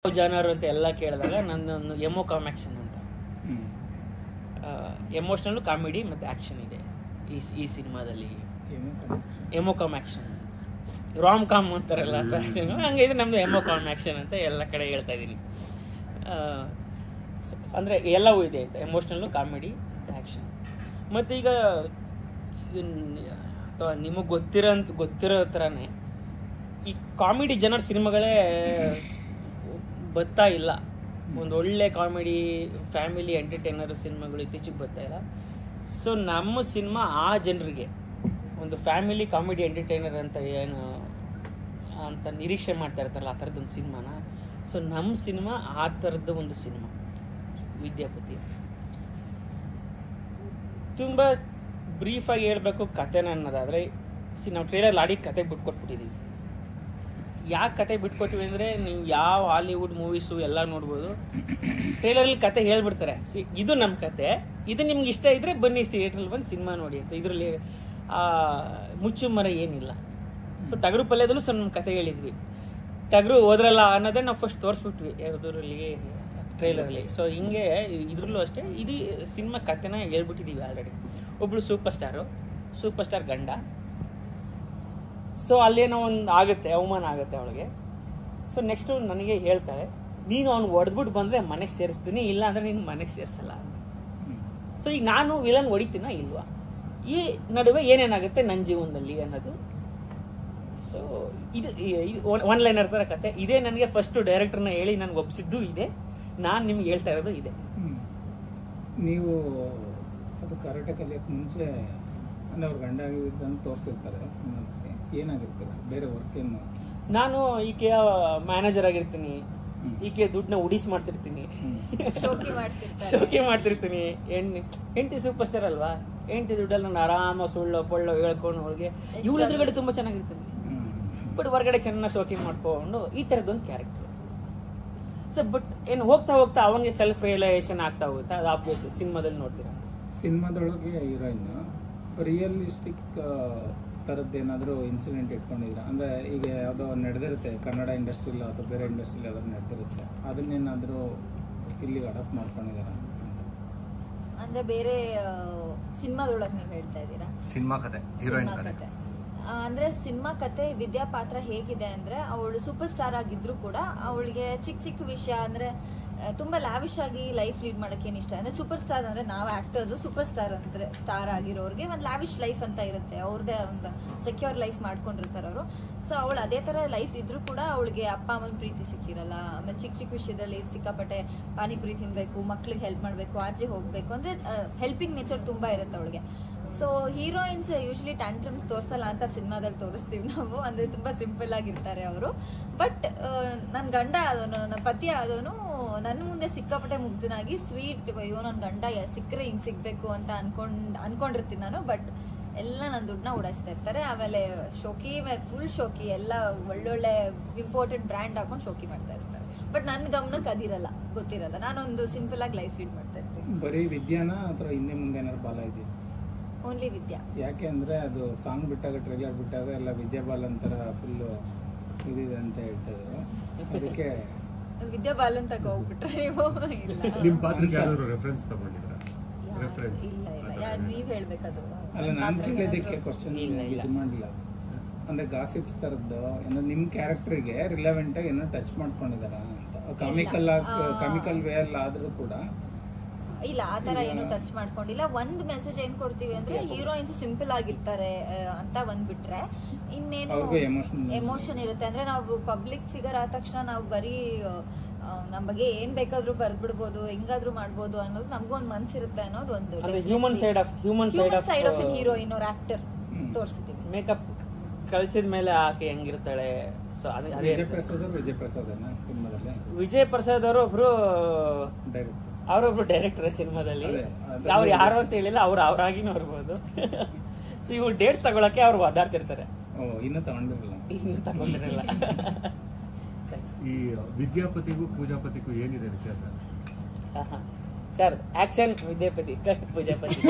Genre ಅಂತ ಎಲ್ಲ ಕೇಳಿದಾಗ ನನ್ನೊಂದು ಎಮೋ ಕಾಮ್ ಆ್ಯಕ್ಷನ್ ಅಂತ, ಎಮೋಷ್ನಲ್ಲು ಕಾಮಿಡಿ ಮತ್ತು ಆ್ಯಕ್ಷನ್ ಇದೆ ಈ ಸಿನಿಮಾದಲ್ಲಿ. Emo com action, rom com ಅಂತಾರಲ್ಲ ಹಂಗೆ ಇದು ನಮ್ಮದು ಎಮೋ ಕಾಮ್ ಆ್ಯಕ್ಷನ್ ಅಂತ ಎಲ್ಲ ಕಡೆ ಹೇಳ್ತಾ ಇದ್ದೀನಿ. ಅಂದರೆ ಎಲ್ಲವೂ ಇದೆ ಅಂತ, ಎಮೋಷ್ನಲ್ಲು ಕಾಮಿಡಿ ಆ್ಯಕ್ಷನ್. ಮತ್ತು ಈಗ ನಿಮಗೆ ಗೊತ್ತಿರೋ ಥರನೇ ಈ ಕಾಮಿಡಿ ಜನರ ಸಿನಿಮಾಗಳೇ ಬರ್ತಾ ಇಲ್ಲ. ಒಂದು ಒಳ್ಳೆ ಕಾಮಿಡಿ ಫ್ಯಾಮಿಲಿ ಎಂಟರ್ಟೈನರ್ ಸಿನಿಮಾಗಳು ಇತ್ತೀಚೆಗೆ ಬರ್ತಾ ಇಲ್ಲ. ಸೊ ನಮ್ಮ ಸಿನಿಮಾ ಆ ಜನರಿಗೆ ಒಂದು ಫ್ಯಾಮಿಲಿ ಕಾಮಿಡಿ ಎಂಟರ್ಟೈನರ್ ಅಂತ ಏನು ಅಂತ ನಿರೀಕ್ಷೆ ಮಾಡ್ತಾ ಇರ್ತಾರಲ್ಲ, ಆ ಥರದ್ದೊಂದು ಸಿನಿಮಾನ. ಸೊ ನಮ್ಮ ಸಿನಿಮಾ ಆ ಥರದ್ದು ಒಂದು ಸಿನಿಮಾ ವಿದ್ಯಾಪತಿ. ತುಂಬ ಬ್ರೀಫಾಗಿ ಹೇಳಬೇಕು ಕಥೆನ ಅನ್ನೋದಾದರೆ, ನಾವು ಟ್ರೇಲರ್ ಆಡಿ ಕತೆ ಬಿಟ್ಕೊಟ್ಬಿಟ್ಟಿದ್ದೀವಿ. ಯಾಕೆ ಕತೆ ಬಿಟ್ಕೊಟ್ವಿ ಅಂದರೆ, ನೀವು ಯಾವ ಹಾಲಿವುಡ್ ಮೂವೀಸು ಎಲ್ಲ ನೋಡ್ಬೋದು, ಟ್ರೇಲರಲ್ಲಿ ಕತೆ ಹೇಳ್ಬಿಡ್ತಾರೆ, ಇದು ನಮ್ಮ ಕತೆ, ಇದು ನಿಮ್ಗೆ ಇಷ್ಟ ಇದ್ದರೆ ಬನ್ನಿ ಥಿಯೇಟ್ರಲ್ಲಿ ಬಂದು ಸಿನಿಮಾ ನೋಡಿ ಅಂತ. ಇದರಲ್ಲಿ ಮುಚ್ಚು ಮರ ಏನಿಲ್ಲ. ಸೊ ಟಗರು ಪಲ್ಯದಲ್ಲೂ ಸ್ವಲ್ಪ ನಮ್ಮ ಕತೆ ಹೇಳಿದ್ವಿ, ಟಗರು ಹೋದ್ರಲ್ಲ ಅನ್ನೋದೇ ನಾವು ಫಸ್ಟ್ ತೋರಿಸ್ಬಿಟ್ವಿ ಯಾವುದರಲ್ಲಿ ಟ್ರೇಲರಲ್ಲಿ. ಸೊ ಹಿಂಗೆ ಇದ್ರಲ್ಲೂ ಅಷ್ಟೇ, ಇದು ಸಿನಿಮಾ ಕತೆನ ಹೇಳ್ಬಿಟ್ಟಿದ್ದೀವಿ ಆಲ್ರೆಡಿ. ಒಬ್ಳು ಸೂಪರ್ ಸ್ಟಾರ್ ಗಂಡ. ಸೊ ಅಲ್ಲೇನೋ ಒಂದು ಆಗುತ್ತೆ, ಅವಮಾನ ಆಗುತ್ತೆ ಅವಳಿಗೆ. ಸೊ ನೆಕ್ಸ್ಟು ನನಗೆ ಹೇಳ್ತಾಳೆ, ನೀನು ಅವ್ನು ಹೊಡೆದ್ಬಿಟ್ಟು ಬಂದರೆ ಮನೆಗೆ ಸೇರಿಸ್ತೀನಿ, ಇಲ್ಲ ಅಂದರೆ ನೀನು ಮನೆಗೆ ಸೇರಿಸಲ್ಲ. ಸೊ ಈಗ ನಾನು ವಿಲನ್ ಹೊಡಿತೀನ ಇಲ್ವಾ, ಈ ನಡುವೆ ಏನೇನಾಗುತ್ತೆ ನನ್ನ ಜೀವನದಲ್ಲಿ ಅನ್ನೋದು. ಸೊ ಇದು ಒನ್ ಲೈನರ್ ಥರ ಕತೆ. ಇದೇ ನನಗೆ ಫಸ್ಟು ಡೈರೆಕ್ಟರ್ನ ಹೇಳಿ ನನಗೆ ಒಪ್ಪಿಸಿದ್ದು ಇದೆ, ನಾನು ನಿಮ್ಗೆ ಹೇಳ್ತಾ ಇರೋದು ಇದೆ. ನೀವು ಅದು ಕರಾಟೆ ಕಲಿಯೋಕ್ಕೆ ಮುಂಚೆ ಅಂದರೆ ಅವ್ರ ಗಂಡ ಆಗಿದ್ದಂತ ತೋರಿಸಿರ್ತಾರೆ ಸಿನಿಮಾದಲ್ಲಿ, ಏನಾಗಿರ್ತಾರೆ ಬೇರೆ ವರ್ಕ್ ಏನು? ನಾನು ಈಕೆಯ ಮ್ಯಾನೇಜರ್ ಆಗಿರ್ತೀನಿ, ಈಕೆ ದುಡ್ಡನ್ನ ಉಡಿಸ್ ಮಾಡ್ತಿರ್ತೀನಿ, ಶೋಕಿ ಮಾಡ್ತಿರ್ತೀನಿ. ಹೆಂಡತಿ ಸೂಪರ್ ಸ್ಟಾರ್ ಅಲ್ವಾ, ಹೆಂಡತಿ ದುಡ್ಡಲ್ಲಿ ನಾನು ಆರಾಮ ಸುಳ್ಳು ಪೊಳ್ಳು ಹೇಳ್ಕೊಂಡು ಹೋಗಿ ಇವಳ ಎದುರುಗಡೆ ತುಂಬ ಚೆನ್ನಾಗಿರ್ತೀನಿ, ಬಟ್ ಹೊರಗಡೆ ಚೆನ್ನಾಗಿ ಶೋಕಿ ಮಾಡ್ಕೊಂಡು ಈ ಥರದ್ದೊಂದು ಕ್ಯಾರೆಕ್ಟರ್. ಸೊ ಬಟ್ ಏನು ಹೋಗ್ತಾ ಹೋಗ್ತಾ ಅವನಿಗೆ ಸೆಲ್ಫ್ ರಿಯಲೈಸೇಷನ್ ಆಗ್ತಾ ಹೋಗುತ್ತೆ, ಅದು ಆಬ್ವಿಯಸ್ಲಿ ಸಿನಿಮಾದಲ್ಲಿ ನೋಡ್ತೀರಾ. ಸಿನಿಮಾದೊಳಗೆ ಹೀರೋಯಿನ್ ರಿಯಲಿಸ್ಟಿಕ್ ಥರದ್ದೇನಾದರೂ ಇನ್ಸಿಡೆಂಟ್ ಇಟ್ಕೊಂಡಿದ್ದೀರಾ? ಅಂದರೆ ಈಗ ಯಾವುದೋ ನಡೆದಿರುತ್ತೆ ಕನ್ನಡ ಇಂಡಸ್ಟ್ರಿಲಿ ಅಥವಾ ಬೇರೆ ಇಂಡಸ್ಟ್ರಿಲಿ ಯಾವ್ದಾದ್ರು ನಡೆದಿರುತ್ತೆ, ಅದನ್ನೇನಾದರೂ ಇಲ್ಲಿಗೆ ಅಡಾಪ್ಟ್ ಮಾಡ್ಕೊಂಡಿದ್ದೀರಾ ಅಂತ? ಅಂದರೆ ಬೇರೆ ಸಿನಿಮಾದೊಳಗೆ ನೀವು ಹೇಳ್ತಾ ಇದ್ದೀರಾ? ಸಿನಿಮಾ ಕತೆ, ಹೀರೋಯಿನ್ ಕತೆ. ಅಂದರೆ ಸಿನಿಮಾ ಕತೆ ವಿದ್ಯಾ ಪಾತ್ರ ಹೇಗಿದೆ ಅಂದರೆ, ಅವಳು ಸೂಪರ್ ಸ್ಟಾರ್ ಆಗಿದ್ರು ಕೂಡ ಅವಳಿಗೆ ಚಿಕ್ಕ ಚಿಕ್ಕ ವಿಷಯ ಅಂದರೆ ತುಂಬ ಲ್ಯಾವಿಶ್ ಆಗಿ ಲೈಫ್ ಲೀಡ್ ಮಾಡೋಕ್ಕೆ ಏನು ಇಷ್ಟ ಅಂದರೆ, ಸೂಪರ್ ಸ್ಟಾರ್ ಅಂದರೆ ನಾವು ಆ್ಯಕ್ಟರ್ಸು, ಸೂಪರ್ ಸ್ಟಾರ್ ಅಂದರೆ ಸ್ಟಾರ್ ಆಗಿರೋರಿಗೆ ಒಂದು ಲ್ಯಾವಿಶ್ ಲೈಫ್ ಅಂತ ಇರುತ್ತೆ, ಅವ್ರದ್ದೇ ಒಂದು ಸೆಕ್ಯೂರ್ ಲೈಫ್ ಮಾಡ್ಕೊಂಡಿರ್ತಾರೆ ಅವರು. ಸೊ ಅವಳು ಅದೇ ಥರ ಲೈಫ್ ಇದ್ರೂ ಕೂಡ ಅವಳಿಗೆ ಅಪ್ಪ ಅಮ್ಮನ ಪ್ರೀತಿ ಸಿಕ್ಕಿರಲ್ಲ. ಆಮೇಲೆ ಚಿಕ್ಕ ಚಿಕ್ಕ ವಿಷಯದಲ್ಲಿ ಸಿಕ್ಕಾಪಟ್ಟೆ ಪಾನಿಪುರಿ ತಿನ್ನಬೇಕು, ಮಕ್ಳಿಗೆ ಹೆಲ್ಪ್ ಮಾಡಬೇಕು, ಆಚೆ ಹೋಗಬೇಕು ಅಂದರೆ ಹೆಲ್ಪಿಂಗ್ ನೇಚರ್ ತುಂಬ ಇರುತ್ತೆ ಅವಳಿಗೆ. ಸೊ ಹೀರೋಯಿನ್ಸ್ ಯೂಶ್ವಲಿ ಟ್ಯಾಂಟ್ರಮ್ಸ್ ತೋರಿಸಲ್ಲ ಅಂತ ಸಿನಿಮಾದಲ್ಲಿ ತೋರಿಸ್ತೀವಿ ನಾವು, ಅಂದರೆ ತುಂಬ ಸಿಂಪಲ್ ಆಗಿರ್ತಾರೆ ಅವರು. ಬಟ್ ನನ್ನ ಗಂಡ ಆದವನು, ನನ್ನ ಪತಿ ಆದವನು ನನ್ನ ಮುಂದೆ ಸಿಕ್ಕಾಪಟ್ಟೆ ಮುಗ್ಧನಾಗಿ ಸ್ವೀಟ್, ಅಯ್ಯೋ ನನ್ನ ಗಂಡ ಸಿಕ್ಕರೆ ಹಿಂಗೆ ಸಿಗಬೇಕು ಅಂತ ಅನ್ಕೊಂಡಿರ್ತೀನಿ ನಾನು. ಬಟ್ ಎಲ್ಲ ನನ್ನ ದುಡ್ಡನ್ನ ಉಡಾಯಿಸ್ತಾ ಇರ್ತಾರೆ. ಆಮೇಲೆ ಶೋಕಿ ಫುಲ್ ಶೋಕಿ, ಎಲ್ಲ ಒಳ್ಳೊಳ್ಳೆ ಇಂಪೋರ್ಟೆಡ್ ಬ್ರ್ಯಾಂಡ್ ಹಾಕೊಂಡು ಶೋಕಿ ಮಾಡ್ತಾ ಇರ್ತಾರೆ. ಬಟ್ ನನ್ನ ಗಮನಕ್ಕೆ ಅದಿರಲ್ಲ, ಗೊತ್ತಿರಲ್ಲ. ನಾನೊಂದು ಸಿಂಪಲ್ ಆಗಿ ಲೈಫ್ ಲೀಡ್ ಮಾಡ್ತಾ ಇರ್ತೀನಿ. ಬರೀ ವಿದ್ಯಾನ ಅಥವಾ ಹಿಂದೆ ಮುಂದೆ ಏನಾದ್ರು ಬಾಲ ಇದೆಯಾ? ಓನ್ಲಿ ವಿದ್ಯಾ. ಯಾಕೆ ಅಂದರೆ ಅದು ಸಾಂಗ್ ಬಿಟ್ಟಾಗ ಟ್ರೈಲರ್ ಬಿಟ್ಟಾಗ ಎಲ್ಲ ವಿದ್ಯಾ ಬಾಲ್ ಅಂತರ ಫುಲ್ಲು ಇದಿದೆ ಅಂತ ಹೇಳ್ತಾಯಿದ್ರು, ಅದಕ್ಕೆ ವಿದ್ಯಾ ಬಾಲ್ ಅಂತ ಹೋಗ್ಬಿಟ್ರೆ ನೀವು? ಇಲ್ಲ, ನಿಮ್ಮ ಪಾತ್ರಕ್ಕೆ ಯಾರು ರೆಫರೆನ್ಸ್ ತಗೊಂಡಿದ್ದೀರಾ? ರೆಫರೆನ್ಸ್ ಇಲ್ಲ ನೀವು ಹೇಳ್ಬೇಕದು. ಅಲ್ಲ, ನಾನು ಕೇಳಿದ್ದಕ್ಕೆ ಕ್ವಶನ್ ಇದು ಮಾಡಲಿಲ್ಲ. ಅಂದರೆ ಗಾಸಿಪ್ಸ್ ಥರದ್ದು ಏನೋ ನಿಮ್ಮ ಕ್ಯಾರೆಕ್ಟರ್ಗೆ ರಿಲೆವೆಂಟಾಗಿ ಏನೋ ಟಚ್ ಮಾಡ್ಕೊಂಡಿದ್ದಾರ ಅಂತ, ಕಾಮಿಕಲ್ ವೇ ಅಲ್ಲಿ ಆದರೂ ಕೂಡ ಇಲ್ಲ, ಆ ಥರ ಏನು ಟಚ್ ಮಾಡ್ಕೊಂಡಿಲ್ಲ. ಒಂದು ಮೆಸೇಜ್ ಏನು ಕೊಡ್ತೀವಿ ಅಂದರೆ, ಹೀರೋಯಿನ್ಸ್ ಸಿಂಪಲ್ ಆಗಿರ್ತಾರೆ ಅಂತ ಬಂದ್ಬಿಟ್ರೆ ಇನ್ನೇನು ಎಮೋಷನ್ ಇರುತ್ತೆ. ಅಂದರೆ ನಾವು ಪಬ್ಲಿಕ್ ಫಿಗರ್ ಆದ ತಕ್ಷಣ ನಾವು ಬರೀ ನಮ್ಮ ಬಗ್ಗೆ ಏನು ಬೇಕಾದರೂ ಬರೆದ್ಬಿಡ್ಬೋದು, ಹೆಂಗಾದ್ರೂ ಮಾಡ್ಬೋದು ಅನ್ನೋದು ನಮಗೊಂದು ಮನಸ್ಸಿರುತ್ತೆ ಅನ್ನೋದು ಒಂದು ಹ್ಯೂಮನ್ ಸೈಡ್ ಆಫ್ ಹೀರೋಯಿನ್ ಅವ್ರ ಆಕ್ಟರ್ ತೋರಿಸ್ತೀವಿ. ಮೇಕಪ್ ಕಳ್ಸಿದ ಮೇಲೆ ಆಕೆ ಹೆಂಗಿರ್ತಾಳೆ. ಸೊ ವಿಜಯ್ ಪ್ರಸಾದ್ ಅವರು ಅವರೊಬ್ರು ಡೈರೆಕ್ಟರ್ ಸಿನಿಮಾದಲ್ಲಿ, ಅವ್ರು ಯಾರು ಅಂತ ಹೇಳಿಲ್ಲ, ಅವ್ರು ಅವರಾಗಿನೂ ಬರ್ಬೋದು. ಸೊ ಇವ್ರು ಡೇಟ್ಸ್ ತಗೊಳಕ್ಕೆ ಅವ್ರು ಒದ್ದಾಡ್ತಿರ್ತಾರೆ, ಇನ್ನೂ ತಗೊಂಡಿರಲ್ಲ. ಈ ವಿದ್ಯಾಪತಿಗೂ ಪೂಜಾಪತಿಗೂ ಏನಿದೆ ವ್ಯತ್ಯಾಸ sir? Action Vidyapati, cut Poojapati.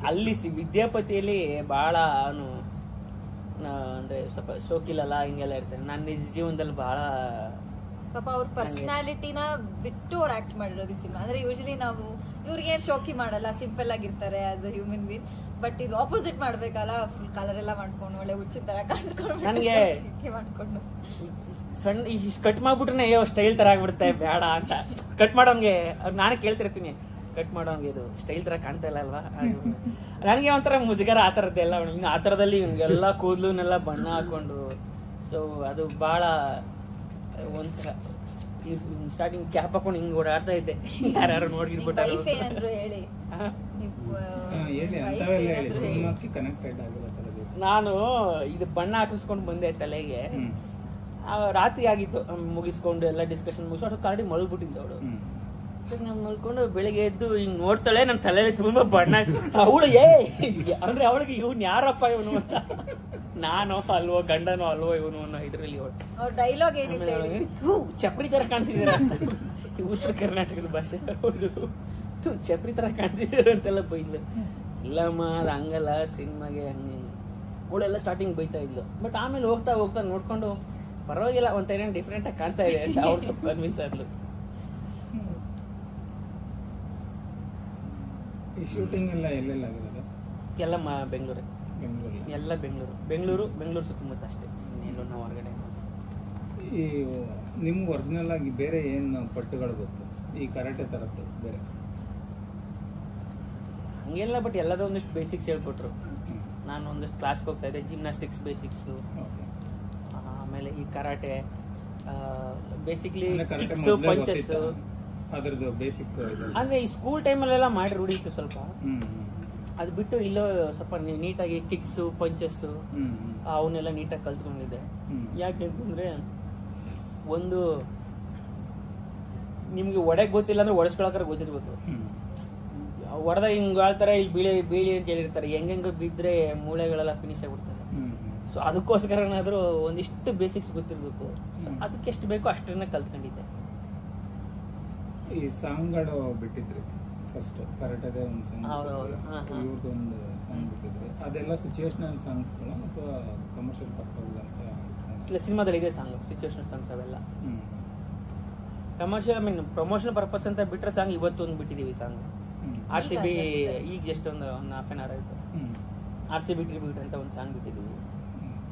ಅಲ್ಲಿ ವಿದ್ಯಾಪತಿಯಲ್ಲಿ ಬಹಳ ಅವನು ಅಂದರೆ ಸ್ವಲ್ಪ ಶೋಕಿಲಲ್ಲ ಹಿಂಗೆಲ್ಲ ಇರ್ತಾರೆ. ನಾನು ನಿಜ ಜೀವನದಲ್ಲಿ ಭಾಳ ಪಾಪ ಅವ್ರ ಪರ್ಸನಾಲಿಟಿನ ಬಿಟ್ಟು ಅವ್ರು ಆಕ್ಟ್ ಮಾಡಿರೋದು ಈ ಸಿನಿಮಾ. ಅಂದ್ರೆ ಯೂಶಲಿ ನಾವು ಇವ್ರಿಗೆ ಶೋಕಿ ಮಾಡಲ್ಲ, ಸಿಂಪಲ್ ಆಗಿರ್ತಾರೆ as a human being. But ಇದು ಆಪೋಸಿಟ್ ಮಾಡ್ಬೇಕಲ್ಲ, ಫುಲ್ ಕಲರ್ ಎಲ್ಲ ಮಾಡ್ಕೊಂಡು ಒಳ್ಳೆ ಹುಚ್ಚಿನ ತರ ಕಾಣಿಸ್ಕೊಂಡು ನನಗೆ ಮಾಡ್ಕೊಂಡು ಸಣ್ಣ ಇಷ್ಟು ಕಟ್ ಮಾಡ್ಬಿಟ್ರೆ ಅಯ್ಯೋ ಸ್ಟೈಲ್ ತರ ಆಗ್ಬಿಡುತ್ತೆ ಬೇಡ ಅಂತ ಕಟ್ ಮಾಡೋನ್ಗೆ ನಾನೇ ಕೇಳ್ತಿರ್ತೀನಿ, ಕಟ್ ಮಾಡೋನ್ಗೆ ಇದು ಸ್ಟೈಲ್ ತರ ಕಾಣ್ತಾ ಇಲ್ಲ ಅಲ್ವಾ. ನನಗೆ ಒಂಥರ ಮುಜುಗರ ಆ ಥರದ್ದೆಲ್ಲ. ಇನ್ನು ಆ ಥರದಲ್ಲಿ ಎಲ್ಲ ಕೂದಲುನೆಲ್ಲ ಬಣ್ಣ ಹಾಕೊಂಡು, ಸೊ ಅದು ಭಾಳ ಒಂಥರ ಸ್ಟಾರ್ಟಿಂಗ್ ಕ್ಯಾಪ್ ಹಾಕೊಂಡು ಹಿಂಗೆ ಓಡಾಡ್ತಾ ಇದ್ದೆ. ಯಾರು ನೋಡಿರ್ಬಿಟ್ಟು ಹೇಳಿ ನಾನು ಇದು ಬಣ್ಣ ಹಾಕಿಸ್ಕೊಂಡು ಬಂದೆ ತಲೆಗೆ. ರಾತ್ರಿ ಆಗಿತ್ತು, ಮುಗಿಸ್ಕೊಂಡು ಎಲ್ಲ ಡಿಸ್ಕಷನ್ ಮುಗಿಸ್ಕೊಂಡು ಅಷ್ಟು ಕರಡಿ ಮಲ್ಬಿಟ್ಟಿದ್ದೆ ಅವಳು. ಸರ್ ನಾನು ಮಲ್ಕೊಂಡು ಬೆಳಿಗ್ಗೆ ಎದ್ದು ಹಿಂಗೆ ನೋಡ್ತಾಳೆ, ನನ್ನ ತಲೆಯಲ್ಲಿ ತುಂಬಾ ಬಣ್ಣ. ಅವಳು ಅಂದ್ರೆ ಅವಳಿಗೆ ಇವ್ನು ಯಾರಪ್ಪ ಇವನು ಅಂತ, ನಾನು ಅಲ್ವೋ ಗಂಡನೋ ಅಲ್ವೋ ಇವನು ಅನ್ನೋ ಇದ್ರಲ್ಲಿ ಅವಳು ಡೈಲಾಗ್ ಚಪ್ರಿ ತರ ಕಾಣ್ತಿದ್ದೀರ ಅಂತ, ಉತ್ತರ ಕರ್ನಾಟಕದ ಭಾಷೆ. ಹೌದು, ಚಪ್ರಿ ತರ ಕಾಣ್ತಿದ್ದೀರ ಅಂತೆಲ್ಲ ಬೈದ್ಲು. ಇಲ್ಲಮ್ಮ ಅದು ಹಂಗಲ್ಲ, ಸಿನಿಮಾಗೆ ಹಂಗೆ ಅವಳೆಲ್ಲ ಸ್ಟಾರ್ಟಿಂಗ್ ಬೈತಾ ಇದ್ಲು. ಬಟ್ ಆಮೇಲೆ ಹೋಗ್ತಾ ಹೋಗ್ತಾ ನೋಡ್ಕೊಂಡು ಪರವಾಗಿಲ್ಲ ಒಂಥರ ಏನೇನು ಡಿಫ್ರೆಂಟ್ ಆಗಿ ಕಾಣ್ತಾ ಇದೆ ಅಂತ ಅವ್ರು ಸ್ವಲ್ಪ ಕನ್ವಿನ್ಸ್ ಆದ್ಲು. ಶೂಟಿಂಗ್ ಎಲ್ಲ ಎಲ್ಲೆಲ್ಲ ಆಗಿರೋದು? ಎಲ್ಲ ಬೆಂಗಳೂರು, ಎಲ್ಲ ಬೆಂಗಳೂರು ಸುತ್ತಮುತ್ತ ಅಷ್ಟೇ, ಇನ್ನೇನು ನಾವು ಹೊರಗಡೆ. ಈ ನಿಮ್ಗೆ ಒರಿಜಿನಲ್ ಆಗಿ ಬೇರೆ ಏನು ಪಟ್ಟುಗಳು ಗೊತ್ತು ಈ ಕರಾಟೆ ಥರದ್ದು ಬೇರೆ? ಹಂಗೆಲ್ಲ, ಬಟ್ ಎಲ್ಲದೋ ಒಂದಿಷ್ಟು ಬೇಸಿಕ್ಸ್ ಹೇಳ್ಕೊಟ್ರು. ನಾನು ಒಂದಿಷ್ಟು ಕ್ಲಾಸ್ಗೆ ಹೋಗ್ತಾ ಇದ್ದೆ, ಜಿಮ್ನಾಸ್ಟಿಕ್ಸ್ ಬೇಸಿಕ್ಸು, ಆಮೇಲೆ ಈ ಕರಾಟೆ ಬೇಸಿಕ್ಲಿ ಕಿಕ್ಸು ಪಂಚಸ್ಸು ಅದರದ್ದು ಬೇಸಿಕ್. ಅಂದರೆ ಈ ಸ್ಕೂಲ್ ಟೈಮಲ್ಲೆಲ್ಲ ಮಾಡಿ ರೂಢಿತ್ತು ಸ್ವಲ್ಪ. ಅದು ಬಿಟ್ಟು ಇಲ್ಲೋ ಸ್ವಲ್ಪ ನೀಟಾಗಿ ಕಿಕ್ಸು ಪಂಚಸ್ಸು ಅವನ್ನೆಲ್ಲ ನೀಟಾಗಿ ಕಲ್ತ್ಕೊಂಡಿದ್ದೆ. ಯಾಕೆ ಅಂತಂದರೆ ಒಂದು ನಿಮಗೆ ಒಡೆಗೆ ಗೊತ್ತಿಲ್ಲ ಅಂದ್ರೆ ಒಡೆಸ್ಕೊಳಕ್ಕಾರ ಗೊತ್ತಿರ್ಬೇಕು. ಹೊಡೆದ ಹಿಂಗೆ ಆಳ್ತಾರೆ, ಇಲ್ಲಿ ಬೀಳಿ ಅಂತ ಹೇಳಿರ್ತಾರೆ, ಹೆಂಗೆ ಬಿದ್ದರೆ ಮೂಳೆಗಳೆಲ್ಲ ಫಿನಿಶ್ ಆಗಿಬಿಡ್ತಾರೆ. ಸೊ ಅದಕ್ಕೋಸ್ಕರನಾದರೂ ಒಂದಿಷ್ಟು ಬೇಸಿಕ್ಸ್ ಗೊತ್ತಿರಬೇಕು. ಸೊ ಅದಕ್ಕೆ ಎಷ್ಟು ಬೇಕೋ ಅಷ್ಟನ್ನ ಕಲ್ತ್ಕೊಂಡಿದ್ದೆ. ಈ ಸಾಂಗ್ಗಳು ಬಿಟ್ಟಿದ್ರಿ ಫಸ್ಟ್ ಕರಾಟೆದೇ ಒಂದು ಸಾಂಗ್, ಇವ್ರದ್ದೊಂದು ಸಾಂಗ್ ಬಿಟ್ಟಿದ್ರಿ, ಅದೆಲ್ಲ ಸಿಚುವೇಶನಲ್ ಸಾಂಗ್ಸ್ಗಳು ಅಥವಾ ಕಮರ್ಷಿಯಲ್ ಪರ್ಪಸ್ ಅಂತ? ಇಲ್ಲ, ಸಿನಿಮಾದಲ್ಲಿ ಇದೆ ಸಾಂಗ್, ಸಿಚುವೇಶನಲ್ ಸಾಂಗ್ಸ್ ಅವೆಲ್ಲ. ಕಮರ್ಷಿಯಲ್ ಪ್ರಮೋಷನಲ್ ಪರ್ಪಸ್ ಅಂತ ಬಿಟ್ಟರೆ ಸಾಂಗ್ ಇವತ್ತು ಒಂದು ಬಿಟ್ಟಿದ್ದೀವಿ ಸಾಂಗ್. RCB ಈಗ ಜಸ್ಟ್ ಒಂದು ಹಾಫ್ ಆನ್ ಅವರ್ ಆಯಿತು. RCB ಟ್ರಿಬ್ಯೂಟ್ ಅಂತ ಒಂದು ಸಾಂಗ್ ಬಿಟ್ಟಿದ್ದೀವಿ.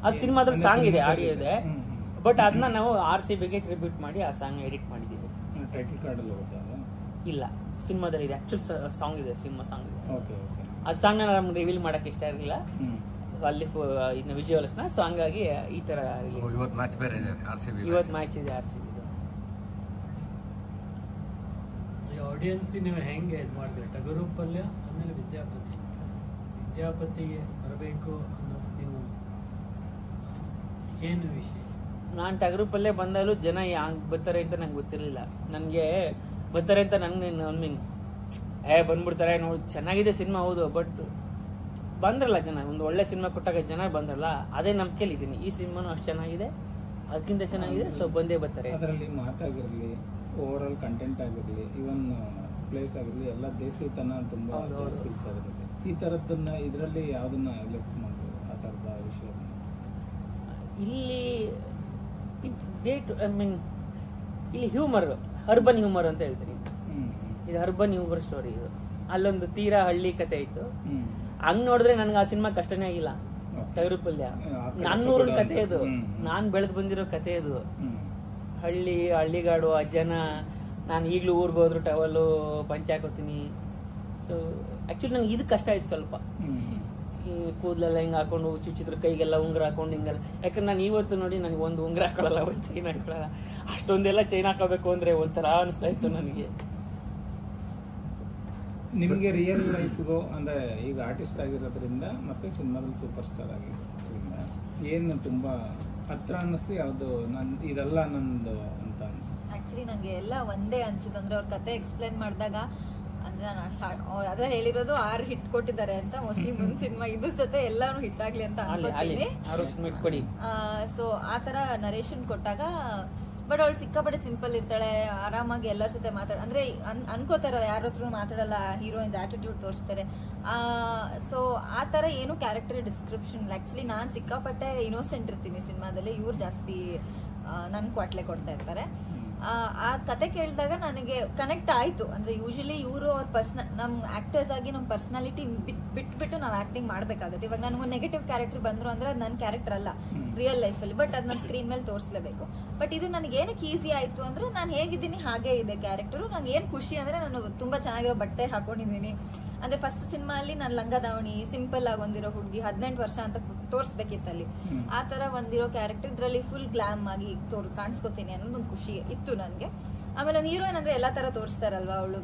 ಅದು ಸಿನಿಮಾದಲ್ಲಿ ಸಾಂಗ್ ಇದೆ, ಆಡಿಯೋ ಇದೆ, ಬಟ್ ಅದನ್ನ ನಾವು RCBಗೆ ಟ್ರಿಬ್ಯೂಟ್ ಮಾಡಿ ಆ ಸಾಂಗ್ ಎಡಿಟ್ ಮಾಡಿದ್ದೀವಿ. ಟೈಟಲ್ ಕಾರ್ಡಲ್ಲಿ ಇಲ್ಲ, ಸಿನಿಮಾದಲ್ಲಿ ಇದೆ, ಆಕ್ಚುಲ್ ಸಾಂಗ್ ಇದೆ, ಸಿನಿಮಾ ಸಾಂಗ್ ಇದೆ. ಅದು ಸಾಂಗ್ನ ನಮ್ಗೆ ರಿವೀಲ್ ಮಾಡಕ್ಕೆ ಇಷ್ಟ ಇರಲಿಲ್ಲ ಅಲ್ಲಿ ಇನ್ನು ವಿಜುವಲ್ಸ್ನ. ಸೊ ಹಂಗಾಗಿ ಈ ಥರ ಇವತ್ತು ಮ್ಯಾಚ್ ಇದೆ RCB. ಆಡಿಯನ್ಸ್ ನೀವು ಹೆಂಗೆ ಇದು ಮಾಡ್ತೀರಿ? ಟಗರು ಪಲ್ಯ ಆಮೇಲೆ ವಿದ್ಯಾಪತಿಗೆ ಬರಬೇಕು ಅನ್ನೋದು ನೀವು ಏನು ವಿಷಯ? ನಾನು ಟಗರು ಪಲ್ಯ ಬಂದಾಗಲೂ ಜನ ಹಂಗೆ ಬರ್ತಾರೆ ಅಂತ ನಂಗೆ ಗೊತ್ತಿರಲಿಲ್ಲ. ನನಗೆ ಬರ್ತಾರೆ ಅಂತ ನನಗೆ ಮೀನ್ ಬಂದ್ಬಿಡ್ತಾರೆ ನೋಡಿ, ಚೆನ್ನಾಗಿದೆ ಸಿನಿಮಾ ಹೌದು, ಬಟ್ ಬಂದ್ರಲ್ಲ ಜನ, ಒಂದು ಒಳ್ಳೆ ಸಿನಿಮಾ ಕೊಟ್ಟಾಗ ಜನ ಬಂದ್ರಲ್ಲ, ಅದೇ ನಂಬಿಕೆಲಿದ್ದೀನಿ. ಈ ಸಿನಿಮಾನು ಅಷ್ಟು ಚೆನ್ನಾಗಿದೆ, ಅದಕ್ಕಿಂತ ಚೆನ್ನಾಗಿದೆ, ಸೊ ಬಂದೇ ಬರ್ತಾರೆ. ಅದರಲ್ಲಿ ಮಾತಾಗಿರಲಿ, ಓವರ್ ಆಲ್ ಕಂಟೆಂಟ್ ಆಗಿರಲಿ, ಇವನ್ ಪ್ಲೇಸ್ ಆಗಿರಲಿ, ಎಲ್ಲ ದೇಸಿತನ ತುಂಬ ಜಾಸ್ತಿ ಇರ್ತದೆ. ಈ ಥರದ್ದನ್ನ ಇದರಲ್ಲಿ ಯಾವುದನ್ನ ಎಲೆಕ್ಟ್ ಮಾಡ್ಬೋದು ಆ ಥರದ ವಿಷಯ? ಇಲ್ಲಿ ಇಲ್ಲಿ ಹ್ಯೂಮರ್, ಅರ್ಬನ್ ಹ್ಯೂಮರ್ ಅಂತ ಹೇಳ್ತೀನಿ. ಇದು ಅರ್ಬನ್ ಹ್ಯೂಮರ್ ಸ್ಟೋರಿ. ಇದು ಅಲ್ಲೊಂದು ತೀರಾ ಹಳ್ಳಿ ಕತೆ ಇತ್ತು. ಹಂಗ್ ನೋಡಿದ್ರೆ ನನ್ಗೆ ಆ ಸಿನಿಮಾ ಕಷ್ಟನೇ ಆಗಿಲ್ಲ. ಟಗರು ಪಲ್ಯ ನನ್ನೂರಿನ ಕತೆ ಇದು, ನಾನ್ ಬೆಳೆದು ಬಂದಿರೋ ಕತೆ ಇದು. ಹಳ್ಳಿಗಾಡು ಆ ಜನ, ನಾನು ಈಗಲೂ ಊರಿಗೆ ಹೋದ್ರು ಟವಲು ಪಂಚೆ ಹಾಕೋತೀನಿ. ಸೊ ಆ್ಯಕ್ಚುಲಿ ನಂಗೆ ಇದು ಕಷ್ಟ ಆಯ್ತು ಸ್ವಲ್ಪ. ಈ ಕೂದಲೆಲ್ಲ ಹಿಂಗೆ ಹಾಕೊಂಡು ಚುಚ್ಚಿದ್ರು, ಕೈಗೆಲ್ಲ ಉಂಗುರ ಹಾಕೊಂಡು ಹಿಂಗೆಲ್ಲ. ಯಾಕಂದ್ರೆ ನಾನು ಇವತ್ತು ನೋಡಿ ನನಗೆ ಒಂದು ಉಂಗುರ ಹಾಕೊಳ್ಳಲ್ಲ, ಒಂದು ಚೈನ್ ಹಾಕೊಳ್ಳಲ್ಲ. ಅಷ್ಟೊಂದೆಲ್ಲ ಚೈನ್ ಹಾಕೋಬೇಕು ಅಂದರೆ ಒಂಥರ ಅನಿಸ್ತಾ ಇತ್ತು ನನಗೆ. ನಿಮಗೆ ರಿಯಲ್ ಲೈಫ್ಗೂ ಅಂದರೆ ಈಗ ಆರ್ಟಿಸ್ಟ್ ಆಗಿರೋದ್ರಿಂದ ಮತ್ತು ಸಿನಿಮಾದಲ್ಲಿ ಸೂಪರ್ ಸ್ಟಾರ್ ಆಗಿರೋದ್ರಿಂದ ಏನು ತುಂಬ ಹತ್ರ ಅನ್ನಿಸ್ತು? ಯಾವುದು ಇದೆಲ್ಲ ನಂದು ಅಂತ ಅನಿಸ್ತು? ಆ್ಯಕ್ಚುಲಿ ನನಗೆ ಎಲ್ಲ ಒಂದೇ ಅನಿಸಿತ್ತು. ಅಂದರೆ ಅವ್ರ ಕತೆ ಎಕ್ಸ್ಪ್ಲೇನ್ ಮಾಡಿದಾಗ, ಅಂದರೆ ನಾನು ಅದೇ ಹೇಳಿರೋದು 6 ಹಿಟ್ ಕೊಟ್ಟಿದ್ದಾರೆ ಅಂತ. ಮೋಸ್ಟ್ಲಿ ಮುಂದೆ ಸಿನಿಮಾ ಇದು ಜೊತೆ ಎಲ್ಲಾನು ಹಿಟ್ ಆಗಲಿ ಅಂತ ಅನ್ಕೊತೀನಿ. ಸೊ ಆ ಥರ ನರೇಷನ್ ಕೊಟ್ಟಾಗ ಬಟ್ ಅವಳು ಸಿಕ್ಕಾಪಟ್ಟೆ ಸಿಂಪಲ್ ಇರ್ತಾಳೆ, ಆರಾಮಾಗಿ ಎಲ್ಲರ ಜೊತೆ ಅಂದ್ರೆ ಅನ್ಕೋತಾರಲ್ಲ ಯಾರ ಹತ್ರ ಮಾತಾಡಲ್ಲ, ಹೀರೋಯಿನ್ಸ್ ಆಟಿಟ್ಯೂಡ್ ತೋರಿಸ್ತಾರೆ. ಸೊ ಆ ಥರ ಏನು ಕ್ಯಾರೆಕ್ಟರ್ ಡಿಸ್ಕ್ರಿಪ್ಷನ್ ಇಲ್ಲ. ಆ್ಯಕ್ಚುಲಿ ನಾನು ಸಿಕ್ಕಾಪಟ್ಟೆ ಇನ್ನೋಸೆಂಟ್ ಇರ್ತೀನಿ ಸಿನಿಮಾದಲ್ಲಿ, ಇವ್ರು ಜಾಸ್ತಿ ನನ್ ಕ್ವಾಟ್ಲೆ ಕೊಡ್ತಾ ಇರ್ತಾರೆ. ಆ ಕತೆ ಕೇಳಿದಾಗ ನನಗೆ ಕನೆಕ್ಟ್ ಆಯ್ತು. ಅಂದ್ರೆ ಯೂಶಲಿ ಇವರು ಅವ್ರ ನಮ್ ಆಕ್ಟರ್ಸ್ ಆಗಿ ನಮ್ಮ ಪರ್ಸನಾಲಿಟಿ ಬಿಟ್ಬಿಟ್ಟು ನಾವು ಆಕ್ಟಿಂಗ್ ಮಾಡ್ಬೇಕಾಗುತ್ತೆ. ಇವಾಗ ನನಗೊಂದು ನೆಗೆಟಿವ್ ಕ್ಯಾರೆಕ್ಟರ್ ಬಂದ್ರು ಅಂದ್ರೆ ಅದು ನನ್ನ ಕ್ಯಾರೆಕ್ಟರ್ ಅಲ್ಲ ರಿಯಲ್ ಲೈಫಲ್ಲಿ, ಬಟ್ ಅದು ನನ್ನ ಸ್ಕ್ರೀನ್ ಮೇಲೆ ತೋರಿಸ್ಲೇಬೇಕು. ಬಟ್ ಇದು ನನಗೆ ಏನಕ್ಕೆ ಈಸಿ ಆಯ್ತು ಅಂದ್ರೆ ನಾನು ಹೇಗಿದ್ದೀನಿ ಹಾಗೇ ಇದೆ ಕ್ಯಾರೆಕ್ಟರು. ನಂಗೆ ಏನು ಖುಷಿ ಅಂದ್ರೆ ನಾನು ತುಂಬಾ ಚೆನ್ನಾಗಿರೋ ಬಟ್ಟೆ ಹಾಕೊಂಡಿದ್ದೀನಿ. ಅಂದ್ರೆ ಫಸ್ಟ್ ಸಿನಿಮಾ ಅಲ್ಲಿ ನಾನು ಲಂಗ ದಾವಣಿ ಸಿಂಪಲ್ ಆಗಿ ಒಂದಿರೋ ಹುಡುಗಿ 18 ವರ್ಷ ಅಂತ ತೋರಿಸ್ಬೇಕಿತ್ತು ಅಲ್ಲಿ. ಆ ತರ ಒಂದಿರೋ ಕ್ಯಾರೆಕ್ಟರ್ ಇದ್ರಲ್ಲಿ ಫುಲ್ ಗ್ಲಾಮ್ ಆಗಿ ಕಾಣಿಸ್ಕೊತೀನಿ ಅನ್ನೋದೊಂದು ಖುಷಿ ಇತ್ತು ನನಗೆ. ಆಮೇಲೆ ಒಂದು ಹೀರೋಯಿನ್ ಅಂದ್ರೆ ಎಲ್ಲಾ ತರ ತೋರಿಸ್ತಾರಲ್ವಾ, ಅವಳು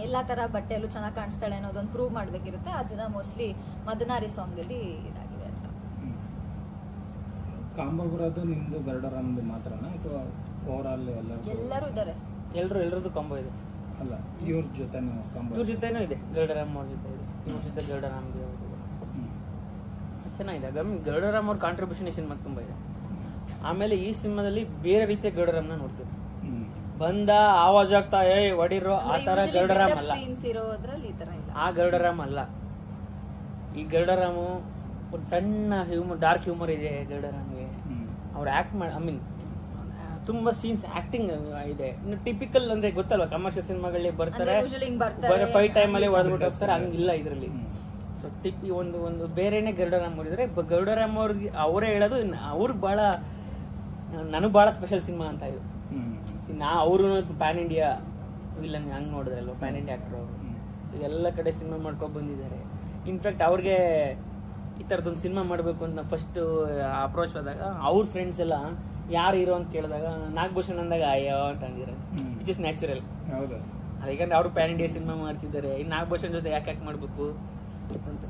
ಎಲ್ಲಾ ತರ ಬಟ್ಟೆಯಲ್ಲೂ ಚೆನ್ನಾಗಿ ಕಾಣಿಸ್ತಾಳೆ ಅನ್ನೋದೊಂದು ಪ್ರೂವ್ ಮಾಡ್ಬೇಕಿರುತ್ತೆ. ಅದನ್ನ ಮೋಸ್ಟ್ಲಿ ಮದನಾರಿ ಸಾಂಗ್ ಅಲ್ಲಿ ಇದಾಗಿದೆ ಅಂತ. ಕಾಂಬೋ ಬರೋದು ನಿಮ್ದು ಗರುಡರಾಮ್ದು ಮಾತ್ರನಾ ಅಥವಾ ಓವರ್ ಆಲ್ ಎಲ್ಲರೂ ಇದ್ದಾರೆ? ಎಲ್ಲರದ್ದು ಕಾಂಬೋ ಇದೆ. ಅಲ್ಲ ಇವ್ರ ಜೊತೆನೂ ಕಾಂಬೋ? ಇವ್ರ ಜೊತೆನೂ ಇದೆ, ಗರುಡರಾಮ್ ಅವ್ರ ಜೊತೆ ಇದೆ, ಇವ್ರ ಜೊತೆ ಗರುಡರಾಮ್ ಚೆನ್ನಾಗಿದೆ. ಗರುಡರಾಮ್ ಅವ್ರ ಕಾಂಟ್ರಿಬ್ಯೂಷನ್ ಈ ಸಿನಿಮಾಗೆ ತುಂಬಾ ಇದೆ. ಆಮೇಲೆ ಈ ಸಿನಿಮಾದಲ್ಲಿ ಬೇರೆ ರೀತಿಯ ಗರುಡರಾಮ್ನ ನೋಡ್ತೀವಿ. ಬಂದ ಆವಾಜ್ ಆಗ್ತಾ ಹೊಡಿರೋ ಆ ತರ ಗರುಡರಾಮ್ ಅಲ್ಲ, ಆ ಗರುಡರಾಮ್ ಅಲ್ಲ. ಈ ಗರುಡರಾಮು ಒಂದು ಸಣ್ಣ ಡಾರ್ಕ್ ಹ್ಯೂಮರ್ ಇದೆ ಗರುಡರಾಮ್ಗೆ. ಅವ್ರು ಆಕ್ಟ್ ಮಾಡಿ, ಐ ಮೀನ್ ತುಂಬಾ ಸೀನ್ಸ್ ಆಕ್ಟಿಂಗ್ ಇದೆ. ಟಿಪಿಕಲ್ ಅಂದ್ರೆ ಗೊತ್ತಲ್ವಾ, ಕಮರ್ಷಿಯಲ್ ಸಿನಿಮಾಗಳಲ್ಲಿ ಬರ್ತಾರೆ ಬರೀ ಫೈಟ್ ಟೈಮ್ ಅಲ್ಲಿ ಹೊಡೆದ್ಬಿಟ್ಟು ಹೋಗ್ತಾರೆ, ಹಂಗಿಲ್ಲ ಇದರಲ್ಲಿ. ಸೊ ಒಂದು ಬೇರೆನೆ ಗರುಡರಾಮ್ ಅವ್ರು ಇದ್ರೆ. ಗರುಡರಾಮ್ ಅವ್ರಿಗೆ ಅವರೇ ಹೇಳೋದು ಅವ್ರಿಗೆ ಬಹಳ, ನನಗೆ ಬಹಳ ಸ್ಪೆಷಲ್ ಸಿನಿಮಾ ಅಂತ ಇದು. ಅವರು ಪ್ಯಾನ್ ಇಂಡಿಯಾ ವಿಲನ್ ಹಂಗ್ ನೋಡಿದ್ರೆ ಅಲ್ವಾ, ಪ್ಯಾನ್ ಇಂಡಿಯಾ ಆಕ್ಟರ್ ಅವರು ಎಲ್ಲ ಕಡೆ ಸಿನಿಮಾ ಮಾಡ್ಕೊಂಡು ಬಂದಿದ್ದಾರೆ. ಇನ್ಫ್ಯಾಕ್ಟ್ ಅವ್ರಿಗೆ ಈ ಥರದೊಂದು ಸಿನಿಮಾ ಮಾಡಬೇಕು ಅಂತ ಫಸ್ಟ್ ಅಪ್ರೋಚ್ ಆದಾಗ ಅವ್ರ ಫ್ರೆಂಡ್ಸ್ ಎಲ್ಲ ಯಾರು ಹೀರೋ ಅಂತ ಕೇಳಿದಾಗ ನಾಗಭೂಷಣ್ ಅಂದಾಗ ಅಯ್ಯೋ ಅಂತ ಅಂದಿದ್ದಾರೆ, ವಿಚ್ ಇಸ್ ನ್ಯಾಚುರಲ್. ಹೌದು, ಯಾಕಂದ್ರೆ ಅವರು ಪ್ಯಾನ್ ಇಂಡಿಯಾ ಸಿನಿಮಾ ಮಾಡ್ತಿದ್ದಾರೆ, ಇನ್ನು ನಾಗಭೂಷಣ್ ಜೊತೆ ಯಾಕೆ ಮಾಡಬೇಕು ಅಂತ.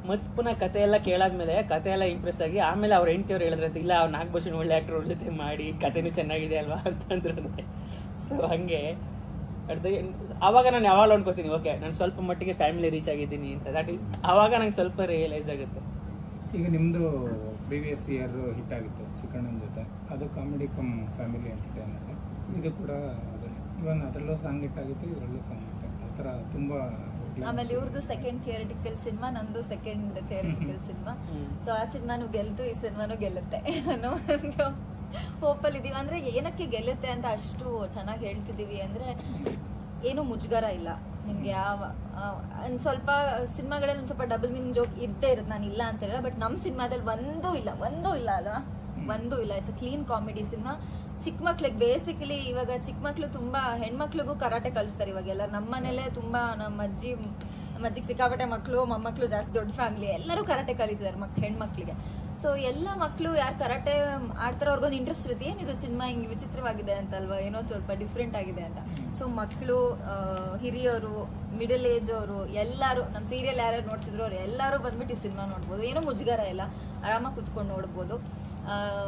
ಮತ್ತೆ ಪುನಃ ಕತೆ ಎಲ್ಲ ಕೇಳಾದ್ಮೇಲೆ ಕತೆ ಎಲ್ಲ ಇಂಪ್ರೆಸ್ ಆಗಿ ಆಮೇಲೆ ಅವ್ರ ಹೆಂಡತಿಯವ್ರು ಹೇಳಿದ್ರಂತ, ಇಲ್ಲ ಅವ್ರು ನಾಗಭೂಷಣ್ ಒಳ್ಳೆ ಆಕ್ಟರ್ ಅವ್ರ ಜೊತೆ ಮಾಡಿ ಕತೆನೂ ಚೆನ್ನಾಗಿದೆ ಅಲ್ವಾ ಅಂತಂದ್ರೆ. ಸೊ ಹಂಗೆ ಅವಾಗ ನಾನು ಯಾವಾಗ ಅನ್ಕೋತೀನಿ, ಓಕೆ ನಾನು ಸ್ವಲ್ಪ ಮಟ್ಟಿಗೆ ಫ್ಯಾಮಿಲಿ ರೀಚ್ ಆಗಿದ್ದೀನಿ ಅಂತ. ದಟ್ ಈಸ್ ಅವಾಗ ನಂಗೆ ಸ್ವಲ್ಪ ರಿಯಲೈಸ್ ಆಗುತ್ತೆ. ಈಗ ನಿಮ್ಮದು ಪ್ರೀವಿಯಸ್ ಇಯರ್ ಹಿಟ್ ಆಗಿತ್ತು ಚಿಕ್ಕಣ್ಣನ ಜೊತೆ, ಅದು ಕಾಮಿಡಿ ಕಮ್ ಫ್ಯಾಮಿಲಿ ಎಂಟರ್ಟೈನರ್. ಇದು ಕೂಡ ಅದನ್ನೇ, ಇವನ್ ಅದರಲ್ಲೂ ಸಾಂಗ್ ಹಿಟ್ ಆಗಿತ್ತು, ಇದರಲ್ಲೂ ಸಾಂಗ್ ಹಿಟ್ ಆಗಿತ್ತು. ಆ ಥರ ತುಂಬ. ಆಮೇಲೆ ಇವ್ರದ್ದು ಸೆಕೆಂಡ್ ಥಿಯರಿಟಿಕಲ್ ಸಿನಿಮಾ, ನಂದು ಸೆಕೆಂಡ್ ಥಿಯರಿಟಿಕಲ್ ಸಿನಿಮಾ. ಸೊ ಆ ಸಿನಿಮಾನು ಗೆಲ್ತು, ಈ ಸಿನಿಮಾನು ಗೆಲ್ಲುತ್ತೆ ಅನ್ನೋ ಒಂದು ಹೋಪಲ್ಲಿ ಇದೀವಿ. ಅಂದ್ರೆ ಏನಕ್ಕೆ ಗೆಲ್ಲುತ್ತೆ ಅಂತ ಅಷ್ಟು ಚೆನ್ನಾಗಿ ಹೇಳ್ತಿದೀವಿ ಅಂದ್ರೆ ಏನು ಮುಜುಗರ ಇಲ್ಲ ನಿಮ್ಗೆ. ಯಾವ ಸ್ವಲ್ಪ ಸಿನಿಮಾಗಳಲ್ಲಿ ಒಂದು ಸ್ವಲ್ಪ ಡಬಲ್ ಮೀನಿಂಗ್ ಜೋಕ್ ಇದ್ದೇ ಇರುತ್ತೆ, ನಾನು ಇಲ್ಲ ಅಂತ ಹೇಳಿಲ್ಲ. ಬಟ್ ನಮ್ಮ ಸಿನಿಮಾದಲ್ಲಿ ಒಂದೂ ಇಲ್ಲ ಅಲ್ವಾ, ಒಂದೂ ಇಲ್ಲ. It's a clean comedy cinema. ಚಿಕ್ಕ ಮಕ್ಳಿಗೆ ಬೇಸಿಕಲಿ ಇವಾಗ ಚಿಕ್ಕ ಮಕ್ಳು ತುಂಬಾ ಹೆಣ್ಮಕ್ಳಿಗೂ ಕರಾಟೆ ಕಲಿಸ್ತಾರೆ ಇವಾಗೆಲ್ಲ. ನಮ್ಮ ಮನೇಲೆ ತುಂಬಾ ನಮ್ಮ ಅಜ್ಜಿಗೆ ಸಿಕ್ಕಾಪಟ್ಟೆ ಮಕ್ಕಳು, ಮೊಮ್ಮಕ್ಕಳು ಜಾಸ್ತಿ, ದೊಡ್ಡ ಫ್ಯಾಮಿಲಿ, ಎಲ್ಲರೂ ಕರಾಟೆ ಕಲಿತಿದ್ದಾರೆ ಹೆಣ್ಮಕ್ಳಿಗೆ. ಸೊ ಎಲ್ಲ ಮಕ್ಕಳು ಯಾರು ಕರಾಟೆ ಆಡ್ತಾರೋ ಅವ್ರಿಗೊಂದು ಇಂಟ್ರೆಸ್ಟ್ ಇರುತ್ತೆ, ಏನಿದು ಸಿನಿಮಾ ಹಿಂಗೆ ವಿಚಿತ್ರವಾಗಿದೆ ಅಂತಲ್ವಾ, ಏನೋ ಸ್ವಲ್ಪ ಡಿಫ್ರೆಂಟ್ ಆಗಿದೆ ಅಂತ. ಸೊ ಮಕ್ಕಳು, ಹಿರಿಯರು, ಮಿಡಲ್ ಏಜ್ ಅವರು ಎಲ್ಲರೂ, ನಮ್ಮ ಸೀರಿಯಲ್ ಯಾರ್ಯಾರು ನೋಡ್ತಿದ್ರು ಅವ್ರು ಎಲ್ಲರೂ ಬಂದ್ಬಿಟ್ಟು ಈ ಸಿನಿಮಾ ನೋಡ್ಬೋದು. ಏನೋ ಮುಜುಗರ ಇಲ್ಲ, ಆರಾಮಾಗಿ ಕುತ್ಕೊಂಡು ನೋಡ್ಬೋದು.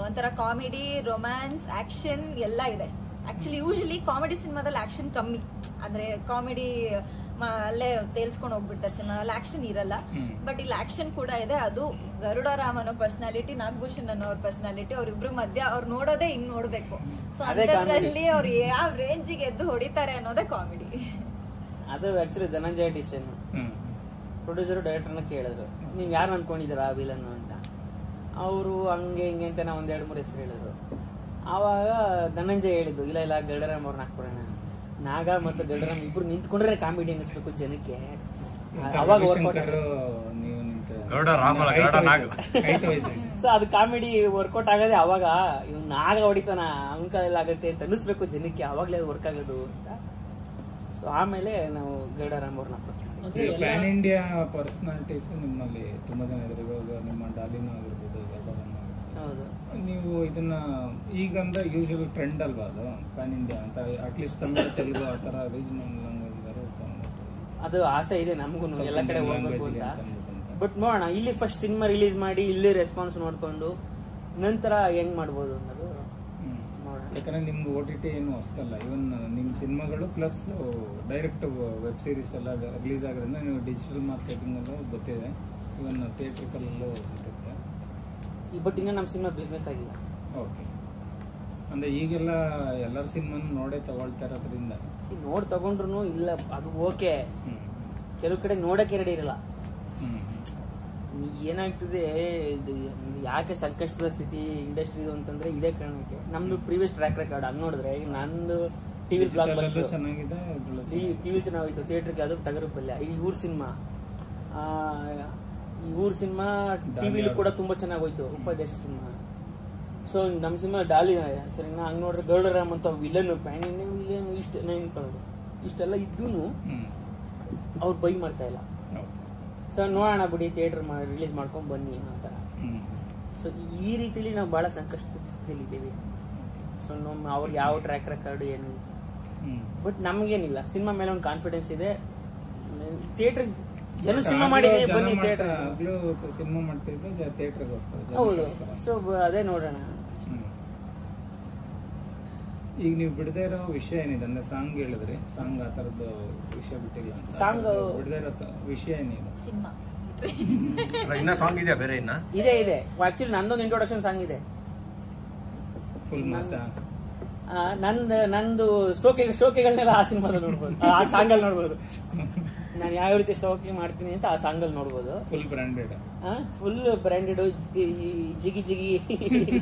ಒಂಥರ ಕಾಮಿಡಿ, ರೊಮ್ಯಾನ್ಸ್, ಆಕ್ಷನ್ ಎಲ್ಲ ಇದೆ. ಆಕ್ಚುಲಿ ಯೂಶಲಿ ಕಾಮಿಡಿ ಸಿನಿಮಾದಲ್ಲಿ ಆಕ್ಷನ್ ಕಮ್ಮಿ, ಅಂದ್ರೆ ಕಾಮಿಡಿ ಅಲ್ಲೇ ತೇಲ್ಸ್ಕೊಂಡು ಹೋಗ್ಬಿಡ್ತಾರೆ ಸಿನಿಮಾದಲ್ಲಿ, ಆಕ್ಷನ್ ಇರಲ್ಲ. ಬಟ್ ಇಲ್ಲಿ ಆಕ್ಷನ್ ಕೂಡ ಇದೆ. ಅದು ಗರುಡರಾಮ್ ಅನ್ನೋ ಪರ್ಸನಾಲಿಟಿ, ನಾಗಭೂಷಣ್ ಅನ್ನೋ ಅವ್ರ ಪರ್ಸನಾಲಿಟಿ, ಅವ್ರಿಬ್ರು ಮಧ್ಯ ಅವ್ರು ನೋಡೋದೇ ಹಿಂಗ್ ನೋಡ್ಬೇಕು. ಸೊ ಅದರಲ್ಲಿ ಅವ್ರು ಯಾವ ರೇಂಜಿಗೆ ಎದ್ದು ಹೊಡಿತಾರೆ ಅನ್ನೋದೇ ಕಾಮಿಡಿ. ಅದು ಆಕ್ಚುಲಿ ಧನಂಜಯ ಡಿಸಿಷನ್. ಪ್ರೊಡ್ಯೂಸರ್ ಡೈರೆಕ್ಟರ್ನ ಕೇಳಿದ್ರು, ನೀವು ಯಾರು ಅನ್ಕೊಂಡಿದ್ದೀರಾ ವಿಲನ್ ಅಂತ. ಅವರು ಹಂಗೆ ಹಿಂಗೆ ಅಂತ ನಾವು 1-2-3 ಹೆಸರು ಹೇಳಿದ್ರು. ಆವಾಗ ಧನಂಜಯ ಹೇಳಿದ್ದು, ಇಲ್ಲ ಗರುಡರಾಮ್ ಅವ್ರನ್ನ ಹಾಕ್ಬಿಡೋಣ. ನಾಗ ಮತ್ತು ಗರುಡರಾಮ್ ಇಬ್ರು ನಿಂತ್ಕೊಂಡ್ರೆ ಕಾಮಿಡಿ ಅನ್ನಿಸ್ಬೇಕು ಜನಕ್ಕೆ. ಅವಾಗ ಸೊ ಅದು ಕಾಮಿಡಿ ವರ್ಕೌಟ್ ಆಗದೆ ಅವಾಗ. ಇವ್ ನಾಗ ಹೊಡಿತಾನ ಅವನ ಕಾಲೆಲ್ಲ ಆಗುತ್ತೆ ಅಂತ ಅನ್ನಿಸ್ಬೇಕು ಜನಕ್ಕೆ, ಅವಾಗಲೇ ಅದು ವರ್ಕ್ ಆಗೋದು ಅಂತ. ಸೊ ಆಮೇಲೆ ನಾವು ಗರುಡರಾಮ್ ಅವ್ರನ್ನ ಅಪ್ರೋಚ್ ಮಾಡಿದ್ವಿ. ಪ್ಯಾನ್ ಇಂಡಿಯಾ ಪರ್ಸನಾಲಿಟೀಸ್ ನಿಮ್ಮಲ್ಲಿ ತುಂಬಾ ಜನ ಇದ್ದಾರೆ. ಇವಾಗ ನಿಮ್ಮ ಡಾಲಿನೂ ಆಗಿರ್ಬೋದು, ಹೌದು. ನೀವು ಇದನ್ನ ಈಗಂದ್ರೆ ಯೂಶಲಿ ಟ್ರೆಂಡ್ ಅಲ್ವಾ ಅದು ಪ್ಯಾನ್ ಇಂಡಿಯಾ ಅಂತ, ಅಟ್ಲೀಸ್ಟ್ ತಮಿಳು, ತೆಲುಗು ಆ ಥರ ರೀಜನಲ್ ಲ್ಯಾಂಗ್ವೇಜ್ ಅದು ಆಸೆ ಇದೆ ನಮಗೂ ಎಲ್ಲ ಕಡೆ ಹೋಗ್ಬೇಕು ಅಂತ. ಬಟ್ ನೋಡೋಣ, ಇಲ್ಲಿ ಫಸ್ಟ್ ಸಿನಿಮಾ ರಿಲೀಸ್ ಮಾಡಿ ಇಲ್ಲಿ ರೆಸ್ಪಾನ್ಸ್ ನೋಡ್ಕೊಂಡು ನಂತರ ಹೆಂಗ್ ಮಾಡ್ಬೋದು ಅನ್ನೋದು ನೋಡೋಣ. ಯಾಕಂದ್ರೆ ನಿಮ್ಗೆ OTT ಏನು ಹೊಸ್ತಲ್ಲ. ಇವನ್ ನಿಮ್ಮ ಸಿನಿಮಾಗಳು ಪ್ಲಸ್ ಡೈರೆಕ್ಟ್ ವೆಬ್ ಸೀರೀಸ್ ಎಲ್ಲ ರಿಲೀಸ್ ಆಗೋದ್ರಿಂದ ನೀವು ಡಿಜಿಟಲ್ ಮಾರ್ಕೆಟಿಂಗಲ್ಲೂ ಗೊತ್ತಿದೆ, ಇವನ್ ಥಿಯೇಟ್ರಿಕಲ್ಲೂ ಸಿಗುತ್ತೆ. ಬಟ್ ಇನ್ನೂ ನಮ್ಮ ಸಿನಿಮಾ ಬಿಸ್ನೆಸ್ ಆಗಿಲ್ಲ. ಓಕೆ. ಅಂದ್ರೆ ಈಗೆಲ್ಲ ಎಲ್ಲರ ಸಿನಿಮಾನು ನೋಡೇ ತಗೊಳ್ತಾ ಇರೋದ್ರಿಂದ ನೋಡಿ ತಗೊಂಡ್ರು ಇಲ್ಲ ಅದು ಓಕೆ, ಕೆಲವು ಕಡೆ ನೋಡಕ್ಕೆ ರೆಡಿ ಇರಲ್ಲ. ಏನಾಗ್ತದೆ ಇದು ಯಾಕೆ ಸಂಕಷ್ಟದ ಸ್ಥಿತಿ ಇಂಡಸ್ಟ್ರಿದು ಅಂತಂದ್ರೆ ಇದೇ ಕಾರಣಕ್ಕೆ. ನಮ್ದು ಪ್ರೀವಿಯಸ್ ಟ್ರ್ಯಾಕ್ ರೆಕಾರ್ಡ್ ಹಂಗ್ ನೋಡಿದ್ರೆ ಈಗ ನಂದು ಟಿವಿ ಬ್ಲಾಕ್ ಬಸ್ಟರ್ ಚೆನ್ನಾಗಿದೆ, ಟಿವಿ ಚೆನ್ನಾಗಿತ್ತು, ಥಿಯೇಟರ್ಗೆ ಅದು ಟಗರು ಪಲ್ಯ. ಈ ಊರ್ ಸಿನಿಮಾ ಟಿವಿಲಿ ಕೂಡ ತುಂಬಾ ಚೆನ್ನಾಗಿ ಹೋಯ್ತು, ಉಪದೇಶ ಸಿನಿಮಾ. ಸೊ ನಮ್ಮ ಸಿನಿಮಾ ಡಾಲಿ ಸರಿನಾ, ಹಂಗ್ ನೋಡ್ರೆ ಗರುಡರಾಮ್ ಅಂತ ವಿಲನ್ ಪ್ಯಾನ್ ವಿಲನ್ ಇಷ್ಟ ನೆನ್ಕೊಳ್ಳೋದು ಇಷ್ಟೆಲ್ಲ ಇದ್ದೂ ಅವ್ರು ಬೈ ಮಾಡ್ತಾ ಇಲ್ಲ. ಸೊ ನೋಡೋಣ ಬಿಡಿ ಥಿಯೇಟರ್ ರಿಲೀಸ್ ಮಾಡ್ಕೊಂಡು ಬನ್ನಿ ಅನ್ನೋ ಥರ. ಸೊ ಈ ರೀತಿಲಿ ನಾವು ಭಾಳ ಸಂಕಷ್ಟದ ಸ್ಥಿತಿಯಲ್ಲಿದ್ದೀವಿ. ಸೊ ಅವ್ರಿಗೆ ಯಾವ ಟ್ರ್ಯಾಕ್ ರೆಕಾರ್ಡ್ ಏನು, ಬಟ್ ನಮಗೇನಿಲ್ಲ, ಸಿನಿಮಾ ಮೇಲೆ ಒಂದು ಕಾನ್ಫಿಡೆನ್ಸ್ ಇದೆ. ಥಿಯೇಟರ್ ಜನ ಸಿನಿಮಾ ಮಾಡಿದೆ, ಬನ್ನಿ ಥಿಯೇಟರ್ ಸಿನಿಮಾ ಮಾಡ್ತಿದ್ದೆ ಥಿಯೇಟರ್ಗೋಸ್ಕರ. ಹೌದು, ಸೊ ಅದೇ ನೋಡೋಣ. ಈಗ ನೀವು ಬಿಡದೇ ಇರೋ ವಿಷಯ ಏನಿದೆ ಅಂದ್ರೆ ಸಾಂಗ್ ಹೇಳಿದ್ರಿ, ಸಾಂಗ್ ಆ ಥರದ್ದು ವಿಷಯ ಬಿಟ್ಟಿಲ್ಲ. ಸಾಂಗ್ ಬಿಡದೇ ಇರೋ ವಿಷಯ ಏನಿದೆ? ಸಿನಿಮಾ ಇನ್ನ ಸಾಂಗ್ ಇದೆಯಾ ಬೇರೆ? ಇದೆ ಆಕ್ಚುಲಿ ನಂದೊಂದು ಇಂಟ್ರೊಡಕ್ಷನ್ ಸಾಂಗ್ ಇದೆ, ಫುಲ್ ಮಾಸ. ನಂದು ಶೋಕಿಗಳನ್ನೆಲ್ಲ ಆ ಸಿನಿಮಾದಲ್ಲಿ ನೋಡ್ಬೋದು, ಆ ಸಾಂಗಲ್ಲಿ ನೋಡ್ಬೋದು. ನಾನು ಯಾವ ರೀತಿ ಶೋಕಿ ಮಾಡ್ತೀನಿ ಅಂತ ಆ ಸಾಂಗಲ್ಲಿ ನೋಡ್ಬೋದು. ಫುಲ್ ಬ್ರ್ಯಾಂಡೆಡ್, ಫುಲ್ ಬ್ರ್ಯಾಂಡೆಡ್, ಜಿಗಿ ಜಿಗಿ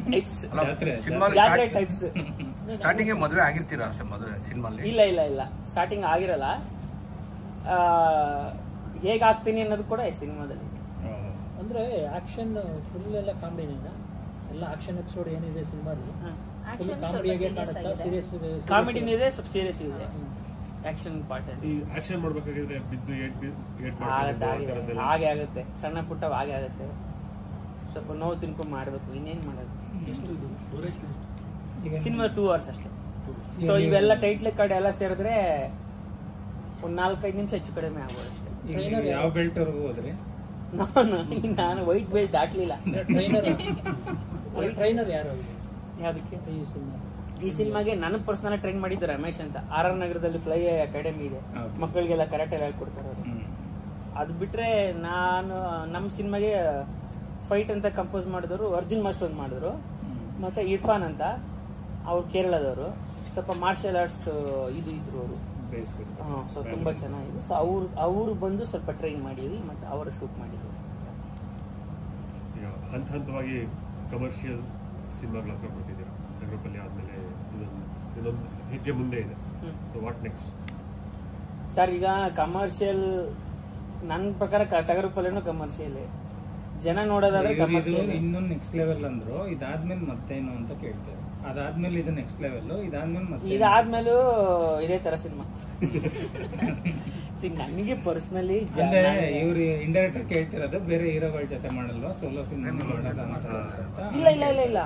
ಟೈಪ್ಸ್, ಜಾತ್ರೆ ಟೈಪ್ಸ್. ಸ್ಟಾರ್ಟಿಂಗ್ ಮದುವೆ ಆಗಿರ್ತೀರಾ ಸಿನಿಮಾಲಿ? ಇಲ್ಲ ಸ್ಟಾರ್ಟಿಂಗ್ ಆಗಿರಲ್ಲ. ಹೇಗಾಗ್ತೀನಿ ಅನ್ನೋದು ಕೂಡ ಸಿನಿಮಾದಲ್ಲಿ. ಅಂದ್ರೆ ಆಕ್ಷನ್ ಫುಲ್ ಎಲ್ಲ ಕಾಮಿಡಿನ, ಎಲ್ಲ ಆಕ್ಷನ್ ಎಪಿಸೋಡ್ ಏನಿದೆ ಸಿನಿಮಾದಲ್ಲಿ ಕಾಮಿಡಿಯಾಗೆ ಕಾಣುತ್ತಾ? ಸೀರಿಯಸ್ ಕಾಮಿಡಿನೂ ಇದೆ, ಸ್ವಲ್ಪ ಸೀರಿಯಸ್ ಇದೆ. ಆಕ್ಷನ್ ಪಾರ್ಟ್ ಈ ಆಕ್ಷನ್ ಮಾಡ್ಬೇಕಾಗಿದ್ರೆ ಬಿದ್ದು ಹಾಗೆ ಆಗುತ್ತೆ, ಸಣ್ಣ ಪುಟ್ಟ ಹಾಗೆ ಆಗುತ್ತೆ. ಸ್ವಲ್ಪ ನೋವು ತಿನ್ಕೊಂಡು ಮಾಡ್ಬೇಕು, ಇನ್ನೇನ್ ಮಾಡೋದು. ಸಿನಿಮಾ 2 hours ಅಷ್ಟೇ. ಸೊ ಇವೆಲ್ಲ ಟೈಟ್ಲ್ ಕಾರ್ಡ್ ಎಲ್ಲ ಸೇರಿದ್ರೆ ಒಂದ್ 4-5 ನಿಮಿಷ ಹೆಚ್ಚು ಕಡಿಮೆ ಆಗ್ಬೋದು ಅಷ್ಟೇ. ಯಾವ ಬೆಲ್ಟ್ ವರ್ಗೂ ಹೋದ್ರಿ? ನಾನು ವೈಟ್ ಬೆಲ್ಟ್ ದಾಟ್ಲಿಲ್ಲ. ಟ್ರೈನರ್ ಯಾರು ಯಾವ್ದಕ್ಕೆ? ಈ ಈ ಸಿನಿಮಾಗೆ ನನ್ನ ಪರ್ಸನಲ್ ಟ್ರೈನ್ ಮಾಡಿದ್ದು ರಮೇಶ್ ಅಂತ. RR ನಗರದಲ್ಲಿ ಫ್ಲೈ ಅಕಾಡೆಮಿ ಇದೆ, ಮಕ್ಕಳಿಗೆಲ್ಲ ಕರಾಟೆ ಹೇಳ್ಕೊಡ್ತಾರೆ ಅವರು. ಅದು ಬಿಟ್ರೆ ನಾನು ನಮ್ಮ ಸಿನಿಮಾಗೆ ಫೈಟ್ ಅಂತ ಕಂಪೋಸ್ ಮಾಡಿದವರು ಅರ್ಜುನ್ ಮಾಸ್ಟರ್ ಅಂತ ಮಾಡಿದ್ರು, ಮತ್ತೆ ಇರ್ಫಾನ್ ಅಂತ, ಅವ್ರು ಕೇರಳದವರು. ಸ್ವಲ್ಪ ಮಾರ್ಷಲ್ ಆರ್ಟ್ಸ್ ಇದ್ರು ಅವರು. ಸೊ ತುಂಬಾ ಚೆನ್ನಾಗಿದೆ. ಸೊ ಅವರು ಬಂದು ಸ್ವಲ್ಪ ಟ್ರೈನ್ ಮಾಡಿದ್ವಿ, ಮತ್ತೆ ಅವರು ಶೂಟ್ ಮಾಡಿದ್ರು. ಹಂತ ಹಂತವಾಗಿ ಕಮರ್ಷಿಯಲ್ ಸಿನಿಮಾಗಳ ಹತ್ರ ಬರ್ತಿದ್ದೀರಾ. ಟಗರುಪಲ್ಲಿ ಆದ್ಮೇಲೆ ಇದೊಂದು ಹೆಜ್ಜೆ ಮುಂದೆ ಇದೆ. So what next sir? ಈಗ ಕಮರ್ಷಿಯಲ್ ನನ್ನ ಪ್ರಕಾರ ಟಗರುಪಲ್ಲಿನೂ ಕಮರ್ಷಿಯಲ್, ಜನ ನೋಡೋದಾದ್ರೆ ಕಮರ್ಷಿಯಲ್. ಇನ್ನೊಂದು ನೆಕ್ಸ್ಟ್ ಲೆವೆಲ್ ಅಂದ್ರು, ಇದಾದ್ಮೇಲೆ ಮತ್ತೇನು ಅಂತ ಕೇಳ್ತೇವೆ. ಅದಾದ್ಮೇಲೆ ಇದು ನೆಕ್ಸ್ಟ್ ಲೆವೆಲ್, ಇದಾದ್ಮೇಲೂ ಇದೇ ತರ ಸಿನಿಮಾ. ನನಗೆ ಪರ್ಸನಲಿ ಇವ್ರು ಇಂಡೈರೆಕ್ಟರ್ ಕೇಳ್ತಿರೋದು ಬೇರೆ ಹೀರೋಗಳ ಜೊತೆ ಮಾಡಲ್ವಾ, ಸೋಲೋ ಸಿನಿಮಾ ಇಲ್ಲ.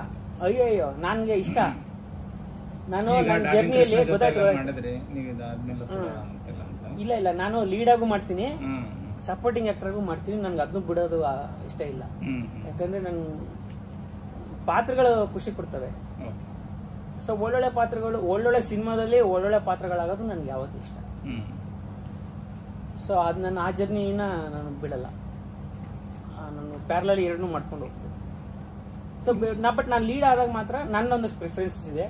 ಅಯ್ಯೋ ನನ್ಗೆ ಇಷ್ಟ. ನಾನು ನನ್ನ ಜರ್ನಿಯಲ್ಲಿ ಮಾಡಿದ್ರಿ ನೀವು ಇದಾದ್ಮೇಲೆ ಇಲ್ಲ ನಾನು ಲೀಡ್ ಆಗು ಮಾಡ್ತೀನಿ, ಸಪೋರ್ಟಿಂಗ್ ಆಕ್ಟರ್ಗೂ ಮಾಡ್ತೀನಿ. ನನ್ಗೆ ಅದನ್ನು ಬಿಡೋದು ಇಷ್ಟ ಇಲ್ಲ. ಯಾಕಂದ್ರೆ ನನ್ ಪಾತ್ರಗಳು ಖುಷಿ ಕೊಡ್ತವೆ. ಸೊ ಒಳ್ಳೊಳ್ಳೆ ಪಾತ್ರಗಳು, ಒಳ್ಳೊಳ್ಳೆ ಸಿನಿಮಾದಲ್ಲಿ ಒಳ್ಳೊಳ್ಳೆ ಪಾತ್ರಗಳಾಗೋದು ನನ್ಗೆ ಯಾವತ್ತೂ ಇಷ್ಟ. ಸೊ ಅದು ನನ್ನ ಆ ಜರ್ನಿನ ನಾನು ಬಿಡಲ್ಲ. ನಾನು ಪ್ಯಾರಲಲ್ಲಿ ಎರಡನ್ನೂ ಮಾಡ್ಕೊಂಡು ಹೋಗ್ತೀನಿ. ಸೊ ಬಟ್ ನಾನು ಲೀಡ್ ಆದಾಗ ಮಾತ್ರ ನನ್ನೊಂದಷ್ಟು ಪ್ರಿಫರೆನ್ಸಸ್ ಇದೆ.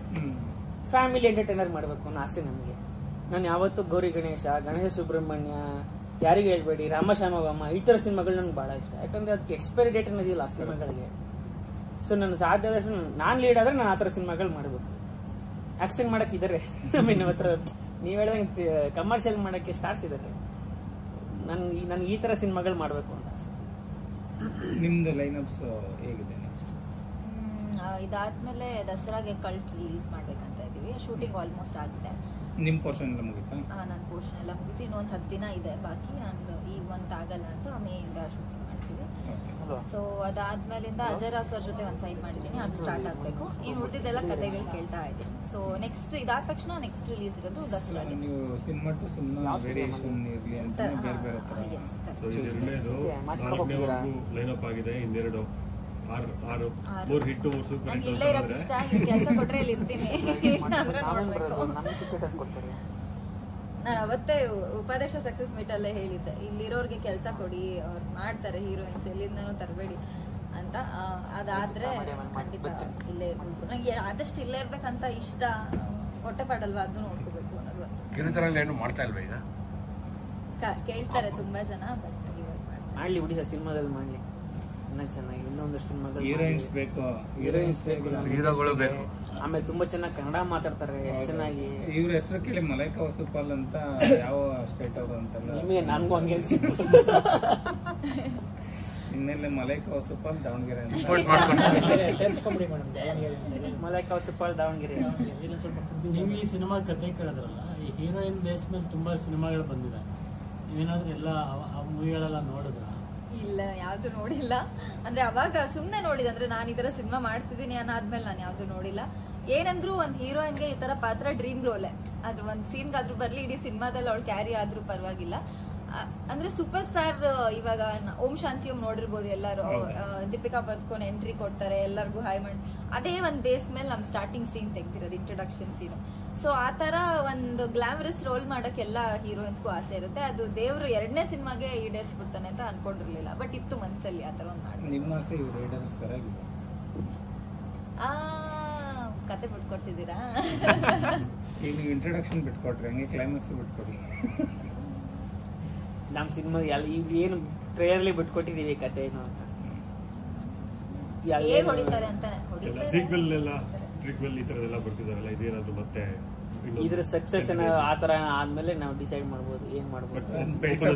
ಫ್ಯಾಮಿಲಿ ಎಂಟರ್ಟೈನರ್ ಮಾಡಬೇಕು ಅನ್ನೋ ಆಸೆ ನನಗೆ. ನಾನು ಯಾವತ್ತೂ ಗೌರಿ ಗಣೇಶ ಸುಬ್ರಹ್ಮಣ್ಯ, ಯಾರಿಗೆ ಹೇಳ್ಬೇಡಿ, ರಾಮಶ್ಯಾಮಗಮ್ಮ, ಈ ಥರ ಸಿನಿಮಾಗಳು ನನಗೆ ಭಾಳ ಇಷ್ಟ. ಯಾಕಂದರೆ ಅದಕ್ಕೆ ಎಕ್ಸ್ಪೈರಿ ಡೇಟ್ ಅನ್ನೋದಿಲ್ಲ ಆ ಸಿನಿಮಾಗಳಿಗೆ. ಸೊ ನನ್ನ ಸಾಧ್ಯದಷ್ಟು ನಾನು ಲೀಡ್ ಆದರೆ ನಾನು ಆ ಥರ ಸಿನಿಮಾಗಳು ಮಾಡಬೇಕು. ಆ್ಯಕ್ಷನ್ ಮಾಡೋಕ್ಕೆ ಇದ್ದಾರೆ ನಮ್ಮ ಹತ್ರ. ನೀವು ಹೇಳಿದಂಗೆ ಕಮರ್ಷಿಯಲ್ ಮಾಡೋಕ್ಕೆ ಸ್ಟಾರ್ಸ್ ಇದ್ದಾರೆ. ನನ್ಗೆ ಈ ಥರ ಸಿನಿಮಾಗಳು ಮಾಡಬೇಕು ಅಂತ ಆಸೆ. ನಿಮ್ದು ಲೈನಪ್ಸ್ ಹೇಗಿದೆ ನೆಕ್ಸ್ಟ್? ಇದಾದ್ಮೇಲೆ ದಸರಾಗೆ ಕಲ್ಟ್ ರಿಲೀಸ್ ಮಾಡ್ಬೇಕಂತ ಇದೀವಿ. ಶೂಟಿಂಗ್ ಆಲ್ಮೋಸ್ಟ್ ಆಗಿದೆ. ನಿಮ್ಮ ಪೋರ್ಷನ್ ಎಲ್ಲ ಮುಗಿತಾ? ನನ್ನ ಪೋರ್ಷನ್ ಎಲ್ಲ ಮುಗಿತು. ಇನ್ನೊಂದು 10 ದಿನ ಇದೆ ಬಾಕಿ. ನಂದು ಈ ಮಂತ್ ಆಗಲ್ಲ ಅಂತ ಮೇಯಿಂದ ಶೂಟಿಂಗ್ ಮಾಡ್ತೀವಿ. ಸೊ ಅದಾದ್ಮೇಲಿಂದ ಅಜಯ್ ರಾವ್ ಸರ್ ಜೊತೆ ಒಂದು ಸೈನ್ ಮಾಡಿದ್ದೀನಿ, ಅದು ಸ್ಟಾರ್ಟ್ ಆಗಬೇಕು. ಇನ್ನು ಉಳಿದಿದ್ದೆಲ್ಲ ಕಥೆಗಳು ಕೇಳ್ತಾ ಇದ್ದೀನಿ. ಸೊ ನೆಕ್ಸ್ಟ್ ಇದಾದ ತಕ್ಷಣ ನೆಕ್ಸ್ಟ್ ರಿಲೀಸ್ ಇರೋದು ದಸರಾಗೆ. ನೀವು ಸಿನಿಮಾ ಟು ಸಿನಿಮಾ ವೇರಿಯೇಷನ್ ಇರಲಿ ಅಂತ ಬೇರೆ ಬೇರೆ ಥರ. ಸೊ ಇದೆರಡನೇದು 4ನೇವರೆಗೂ ಲೈನಪ್ ಆಗಿದೆ. ಇನ್ನೆರಡು 6 ಹಿಟ್ಟು 3 ಸೂಪರ್ ನಂಗೆ ಇಲ್ಲೇ ಇರೋಕೆ ಇಷ್ಟ. ಇಲ್ಲಿ ಕೆಲಸ ಕೊಟ್ಟರೆ ಇಲ್ಲಿ ಇರ್ತೀನಿ ಅಂದ್ರೆ ನೋಡಬೇಕು. ನಾನು ಅವತ್ತೇ ಉಪಾದೇಶ ಸಕ್ಸಸ್ ಮೀಟ್ ಅಲ್ಲೇ ಹೇಳಿದ್ದೆ, ಇಲ್ಲಿರೋರಿಗೆ ಕೆಲಸ ಕೊಡಿ, ಅವ್ರು ಮಾಡ್ತಾರೆ ಹೀರೋಯಿನ್ಸ್, ಎಲ್ಲಿಂದನೂ ತರಬೇಡಿ. ಅಂತ. ಅದಾದ್ರೆ ಖಂಡಿತ ಇಲ್ಲೇ ಇರ್ಬೇಕು. ನಂಗೆ ಆದಷ್ಟು ಇಲ್ಲೇ ಇರ್ಬೇಕಂತ ಇಷ್ಟ. ಹೊಟ್ಟೆ ಪಾಡಲ್ವಾ, ಅದು ನೋಡ್ಕೋಬೇಕು ಅನ್ನೋದು ಅಂತ. ಕಿರುತೆರೆಯಲ್ಲಿ ಏನು ಮಾಡ್ತಾ ಇಲ್ವಾ ಈಗ? ಕೇಳ್ತಾರೆ ತುಂಬಾ ಜನ, ಬಟ್ ಇವಾಗ ಮಾಡ್ಲಿ ಬಿಡಿ ಸರ್, ಸಿನಿಮಾದಲ್ಲಿ ಮಾಡ್ಲಿ ಇನ್ನ ಚೆನ್ನಾಗಿ. ಇನ್ನೊಂದು ಸಿನಿಮಾದಲ್ಲಿ ಹೀರೋಯಿನ್ಸ್ ಬೇಕು, ಹೀರೋಯಿನ್ಸ್ ಬೇಕು, ಹೀರೋಗಳು ಬೇಕು. ಆಮೇಲೆ ತುಂಬಾ ಚೆನ್ನಾಗಿ ಕನ್ನಡ ಮಾತಾಡ್ತಾರೆ, ಎಷ್ಟು ಚೆನ್ನಾಗಿ. ಇವ್ರ ಹೆಸರು ಕೇಳಿ ಮಲೈಕಾ ವಸುಪಾಲ್ ಅಂತ ಯಾವ ಸ್ಟೇಟ್ ಅವರು ಅಂತೆಲ್ಲ ನಿಮಗೆ ನನ್ಗೂ ಹಂಗೆ ಅನ್ಸಿತ್ತು. ಇನ್ನೆಲ್ಲ ಮಲೈಕಾ ವಸುಪಾಲ್ ದಾವಣಗೆರೆ ಅಂತ ಸೇರಿಸ್ಕೊಂಬಿಡಿ ಮೇಡಮ್, ದಾವಣಗೆರೆ ಮಲೈಕಾ ವಸುಪಾಲ್ ದಾವಣಗೆರೆ. ಇಲ್ಲ ಸ್ವಲ್ಪ ನೀವು ಈ ಸಿನಿಮಾ ಕತೆ ಕೇಳಿದ್ರಲ್ಲ, ಈ ಹೀರೋಯಿನ್ ಬೇಸ್ ಮೇಲೆ ತುಂಬಾ ಸಿನಿಮಾಗಳು ಬಂದಿದೆ. ನೀವೇನಾದ್ರೂ ಎಲ್ಲ ಆ ಮೂವಿಗಳೆಲ್ಲ ನೋಡಿದ್ರ? ಇಲ್ಲ, ಯಾವ್ದು ನೋಡಿಲ್ಲ. ಅಂದ್ರೆ ಅವಾಗ ಸುಮ್ನೆ ನೋಡಿದೆ. ಅಂದ್ರೆ ನಾನು ಈ ತರ ಸಿನಿಮಾ ಮಾಡ್ತಿದ್ದೀನಿ ಅನ್ನೋದ್ಮೇಲೆ ನಾನು ಯಾವ್ದು ನೋಡಿಲ್ಲ. ಏನಂದ್ರು ಒಂದ್ ಹೀರೋಯಿನ್ಗೆ ಈ ತರ ಪಾತ್ರ ಡ್ರೀಮ್ ರೋಲೆ. ಅದ್ರ ಒಂದ್ ಸೀನ್ಗಾದ್ರೂ ಬರ್ಲಿ, ಇಡೀ ಸಿನಿಮಾದಲ್ಲಿ ಅವಳು ಕ್ಯಾರಿ ಆದ್ರೂ ಪರವಾಗಿಲ್ಲ. ಅಂದ್ರೆ ಸೂಪರ್ ಸ್ಟಾರ್ ಇವಾಗ ಓಂ ಶಾಂತಿ ಓಂ ನೋಡಿರ್ಬೋದು ಎಲ್ಲರೂ. ದೀಪಿಕಾ ಪದುಕೋನ್ ಎಂಟ್ರಿ ಕೊಡ್ತಾರೆ, ಎಲ್ಲರಿಗೂ ಹಾಯ್ ಮಾಡಿ. ಅದೇ ಒಂದ್ ಬೇಸ್ ಮೇಲೆ ನಮ್ ಸ್ಟಾರ್ಟಿಂಗ್ ಸೀನ್ ತೆಗ್ದಿರೋದು, ಇಂಟ್ರೊಡಕ್ಷನ್ ಸೀನ್. ಸೊ ಆ ತರ ಒಂದು ಗ್ಲಾಮರಸ್ ರೋಲ್ ಮಾಡಕ್ ಎಲ್ಲಾ ಹೀರೋಯಿನ್ಸ್ಗೂ ಆಸೆ ಇರುತ್ತೆ. ಅದು ದೇವ್ರು 2ನೇ ಸಿನಿಮಾಗೆ ಈಡೇರಿಸ್ಬಿಡ್ತಾನೆ ಅಂತ ಅನ್ಕೊಂಡಿರ್ಲಿಲ್ಲ, ಬಟ್ ಇತ್ತು ಮನ್ಸಲ್ಲಿ ಆ ತರ ಒಂದ್ ಮಾಡಿ. ನಿಮ್ಮ ಆಸೆ ಇವ್ರು ರೈಡರ್ಸ್ ಸರಿಯಾಗಿದೆ. ಕತೆ ಬಿಟ್ಕೊಡ್ತಿದ್ದೀರಾ? ಈಗ ನೀವು ಇಂಟ್ರೊಡಕ್ಷನ್ ಬಿಟ್ಕೊಟ್ರಿ, ಹಂಗೆ ಕ್ಲೈಮ್ಯಾಕ್ಸ್ ಬಿಟ್ಕೊಡಿ. ನಮ್ಮ ಸಿನಿಮಾ ಈಗ ಏನು ಟ್ರೇಲರ್ಲಿ ಬಿಟ್ಕೊಟ್ಟಿದೀವಿ ಕತೆ ಏನು ಅಂತ. ಹೇಗ್ ಹೊಡಿತಾರೆ ಅಂತಾನೆ ಸೀಕ್ವೆಲ್ ಎಲ್ಲ ಟ್ರಿಕ್ವೆಲ್ ಈ ತರದೆಲ್ಲ ಬರ್ತಿದಾರಲ್ಲ, ಇದೇನಾದ್ರು ಮತ್ತೆ ಇದ್ರ ಸಕ್ಸಸ್ ಆ ತರ ಆದ್ಮೇಲೆ ನಾವು ಡಿಸೈಡ್ ಮಾಡ್ಬೋದು ಏನ್ ಮಾಡ್ಬೋದು.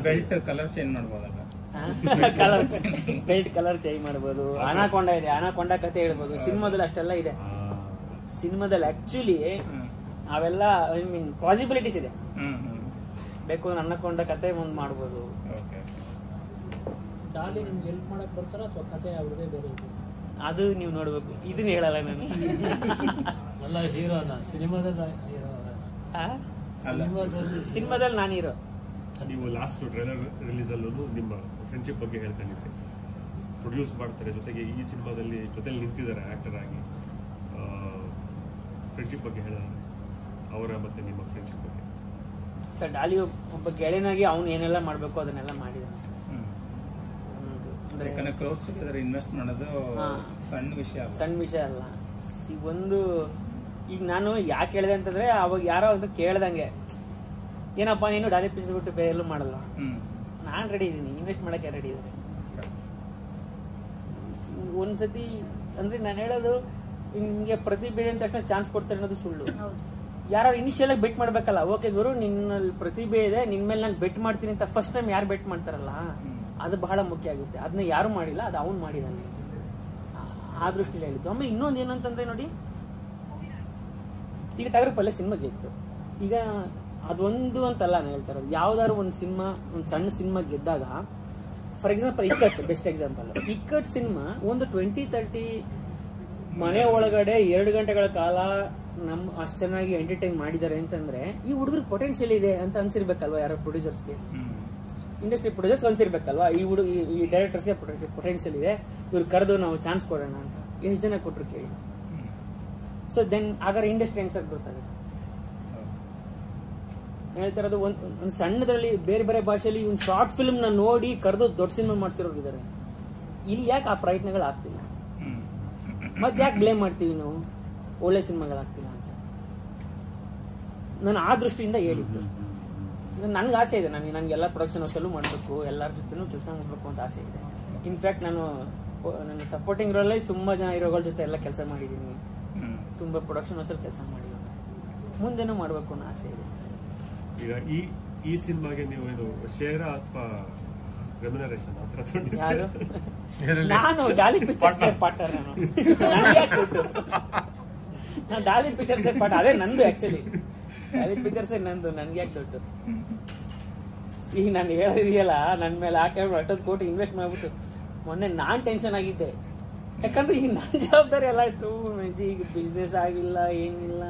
ಬೆಲ್ಟ್ ಕಲರ್ ಚೇಂಜ್ ಮಾಡ್ಬೋದಲ್ಲ? ಬೆಲ್ಟ್ ಕಲರ್ ಚೇಂಜ್ ಮಾಡ್ಬೋದು. ಅನಾಕೊಂಡ ಇದೆ, ಅನಾಕೊಂಡ ಕತೆ ಹೇಳ್ಬೋದು. ಸಿನಿಮಾದಲ್ಲಿ ಅಷ್ಟೆಲ್ಲ ಇದೆ. ಸಿನಿಮಾದಲ್ಲಿ ಆಕ್ಚುಲಿ ಅವೆಲ್ಲ ಐ ಮೀನ್ ಪಾಸಿಬಿಲಿಟೀಸ್ ಇದೆ. ಬೇಕು ಅನ್ಕೊಂಡ ಕತೆ ಮುಂದ್ ಮಾಡ್ಬೋದು. ಡಾಲಿ ನಿಮ್ಗೆ ಹೆಲ್ಪ್ ಮಾಡಕ್ ಬರ್ತಾರ ಅಥವಾ ಕತೆ ಅವ್ರದೇ ಬೇರೆ ಇದೆ? ಅದು ನೀವು ನೋಡ್ಬೇಕು, ಇದನ್ನ ಹೇಳಲ್ಲ ನಾನು. ಅಲ್ಲ, ಹೀರೋನ ಸಿನಿಮಾದಲ್ಲಿ ಸಿನಿಮಾದಲ್ಲಿ ನಾನು ಹೀರೋ. ನೀವು ಲಾಸ್ಟ್ ಟ್ರೈಲರ್ ರಿಲೀಸ್ ಅಲ್ಲೂ ನಿಮ್ಮ ಫ್ರೆಂಡ್ಶಿಪ್ ಬಗ್ಗೆ ಹೇಳ್ಕೊಂಡಿದ್ದೆ. ಪ್ರೊಡ್ಯೂಸ್ ಮಾಡ್ತಾರೆ, ಜೊತೆಗೆ ಈ ಸಿನಿಮಾದಲ್ಲಿ ಜೊತೆಲಿ ನಿಂತಿದ್ದಾರೆ ಆಕ್ಟರ್ ಆಗಿ. ಫ್ರೆಂಡ್ಶಿಪ್ ಬಗ್ಗೆ ಹೇಳಿದ್ರೆ ಅವರ ಮತ್ತೆ ನಿಮ್ಮ ಫ್ರೆಂಡ್ಶಿಪ್ ಬಗ್ಗೆ. ಸರ್, ಡಾಲಿ ಒಬ್ಬ ಗೆಳೆಯನಾಗಿ ಅವ್ನು ಏನೆಲ್ಲ ಮಾಡ್ಬೇಕು ಅದನ್ನೆಲ್ಲ ಮಾಡಿದಾನೆ. ಕ್ಲೋಸ್ ಟುಗೆದರ್ ಇನ್ವೆಸ್ಟ್ ಮಾಡೋದು ಸಣ್ಣ ವಿಷಯ ಅಲ್ಲ. ಒಂದು ಈಗ ನಾನು ಯಾಕೆ ಹೇಳಿದೆ ಅಂತಂದ್ರೆ, ಅವಾಗ ಯಾರೋ ಅಂತ ಕೇಳ್ದಂಗೆ, ಏನಪ್ಪಾ ನೀನು ಡಾಲಿ ಪಿಕ್ಚರ್ಸ್ ಬಿಟ್ಟು ಬೇರೆ ಎಲ್ಲೂ ಮಾಡಲ್ಲ. ನಾನ್ ರೆಡಿ ಇದೀನಿ, ಇನ್ವೆಸ್ಟ್ ಮಾಡಕ್ಕೆ ರೆಡಿ ಇದೆ. ಒಂದ್ಸತಿ ಅಂದ್ರೆ ನಾನು ಹೇಳೋದು, ನಿಮ್ಗೆ ಪ್ರತಿಭೆ ಅಂತ ತಕ್ಷಣ ಚಾನ್ಸ್ ಕೊಡ್ತಾರೆ ಅನ್ನೋದು ಸುಳ್ಳು. ಯಾರು ಇನಿಷಿಯಲ್ ಆಗಿ ಬೆಟ್ ಮಾಡ್ಬೇಕಲ್ಲ. ಓಕೆ ಗುರು, ನಿನ್ನಲ್ಲಿ ಪ್ರತಿಭೆ ಇದೆ, ನಿನ್ ಮೇಲೆ ನಾನು ಬೆಟ್ ಮಾಡ್ತೀನಿ ಅಂತ ಫಸ್ಟ್ ಟೈಮ್ ಯಾರು ಬೆಟ್ ಮಾಡ್ತಾರಲ್ಲ, ಅದು ಬಹಳ ಮುಖ್ಯ ಆಗುತ್ತೆ. ಅದನ್ನ ಯಾರು ಮಾಡಿಲ್ಲ, ಅದು ಅವ್ನು ಮಾಡಿದಾನೆ. ಆ ದೃಷ್ಟಿಲಿ ಹೇಳಿದ್ದು. ಆಮೇಲೆ ಇನ್ನೊಂದು ಏನಂತಂದ್ರೆ ನೋಡಿ, ಈಗ ಟಗರು ಪಲ್ಲೆ ಸಿನಿಮಾ ಗೆದ್ದು, ಈಗ ಅದೊಂದು ಅಂತಲ್ಲ ನಾನು ಹೇಳ್ತಾ ಇರೋದು. ಯಾವ್ದಾದ್ರು ಒಂದು ಸಿನಿಮಾ, ಒಂದು ಸಣ್ಣ ಸಿನಿಮಾ ಗೆದ್ದಾಗ, for example ikat best example. Ikat cinema ಒಂದು 20-30 ಮನೆ ಒಳಗಡೆ 2 ಗಂಟೆಗಳ ಕಾಲ ಅಷ್ಟು ಚೆನ್ನಾಗಿ ಎಂಟರ್ಟೈನ್ ಮಾಡಿದ್ದಾರೆ ಅಂತಂದ್ರೆ, ಈ ಹುಡುಗರಿಗೆ ಪೊಟೆನ್ಷಿಯಲ್ ಇದೆ ಅಂತ ಅನ್ಸಿರ್ಬೇಕಲ್ವಾ ಯಾರೋ ಪ್ರೊಡ್ಯೂಸರ್ಸ್ಗೆ, ಇಂಡಸ್ಟ್ರಿ ಪ್ರೊಡ್ಯೂಸರ್ಸ್ ಅನ್ಸಿರ್ಬೇಕಲ್ವಾ, ಈ ಡೈರೆಕ್ಟರ್ಸ್ಗೆ ಪೊಟೆನ್ಷಿಯಲ್ ಇದೆ, ಇವ್ರು ಕರೆದು ನಾವು ಚಾನ್ಸ್ ಕೊಡೋಣ ಅಂತ. ಎಷ್ಟು ಜನ ಕೊಟ್ಟರು ಕೇಳಿ. ಸೊ ದೆನ್ ಆಗಾರ ಇಂಡಸ್ಟ್ರಿ ಹೆಂಗ್ ಸರ್ ಗೊತ್ತಾಗುತ್ತೆ. ಹೇಳ್ತಾ ಇರೋದು, ಒಂದು ಸಣ್ಣದ್ರಲ್ಲಿ ಬೇರೆ ಬೇರೆ ಭಾಷೆಯಲ್ಲಿ ಒಂದು ಶಾರ್ಟ್ ಫಿಲ್ಮ್ ನ ನೋಡಿ ಕರೆದು ದೊಡ್ಡ ಸಿನಿಮಾ ಮಾಡ್ತಿರೋರು ಇದ್ದಾರೆ. ಇಲ್ಲಿ ಯಾಕೆ ಆ ಪ್ರಯತ್ನಗಳು ಆಗ್ತಿಲ್ಲ? ಮತ್ತೆ ಯಾಕೆ ಬ್ಲೇಮ್ ಮಾಡ್ತೀವಿ ನಾವು ಒಳ್ಳೆ ಸಿನಿಮಾಗಳಾಗ್ತಿಲ್ಲ ಅಂತ? ನಾನು ಆ ದೃಷ್ಟಿಯಿಂದ ಹೇಳಿದ್ದು. ನನ್ಗೆ ಆಸೆ ಇದೆ, ನನಗೆಲ್ಲ ಪ್ರೊಡಕ್ಷನ್ ಹೌಸಲ್ಲೂ ಮಾಡಬೇಕು, ಎಲ್ಲರ ಜೊತೆನೂ ಕೆಲಸ ಮಾಡಬೇಕು ಅಂತ ಆಸೆ ಇದೆ. ಇನ್ಫ್ಯಾಕ್ಟ್ ನನ್ನ ಸಪೋರ್ಟಿಂಗ್ ರೋಲ್ ತುಂಬಾ ಜನ ಹೀರೋಗಳ ಜೊತೆ ಎಲ್ಲ ಕೆಲಸ ಮಾಡಿದ್ದೀನಿ, ತುಂಬಾ ಪ್ರೊಡಕ್ಷನ್ ಹೌಸಲ್ಲಿ ಕೆಲಸ ಮಾಡಿದ್ದೀನಿ, ಮುಂದೆನೂ ಮಾಡಬೇಕು ಅನ್ನೋ ಆಸೆ ಇದೆ. ಈಗ ಈ ಸಿನಿಮಾಗೆ ನೀವು ಏನು ಶೇರ್ ಅಥವಾ ರೆಮ್ಯುನರೇಷನ್ ಆ ಥರ ಯಾರು? ನಾನು ಡಾಲಿ ಪಿಕ್ಚರ್ಸ್ ಪಾರ್ಟ್ನರ್. ನಾನು ಡಾಲಿ ಪಿಕ್ಚರ್ಸ್ ಪಾರ್ಟ್, ಅದೇ ನಂದು ಆಕ್ಚುಲಿ. ಡಾಲಿ ಪಿಕ್ಚರ್ಸ್ ನಂದು, ನನ್ಗೆ ಯಾಕೆ ದುಡ್ಡು? ಈಗ ನಾನು ಹೇಳಿದೆಯಲ್ಲ, ನನ್ನ ಮೇಲೆ ಹಾಕೊಂಡು 10 ಕೋಟಿ ಇನ್ವೆಸ್ಟ್ ಮಾಡ್ಬಿಟ್ಟು ಮೊನ್ನೆ ನಾನ್ ಟೆನ್ಷನ್ ಆಗಿದ್ದೆ. ಯಾಕಂದ್ರೆ ಈಗ ನನ್ನ ಜವಾಬ್ದಾರಿ ಎಲ್ಲ ಆಯ್ತು. ಈಗ ಬಿಸ್ನೆಸ್ ಆಗಿಲ್ಲ, ಏನಿಲ್ಲ.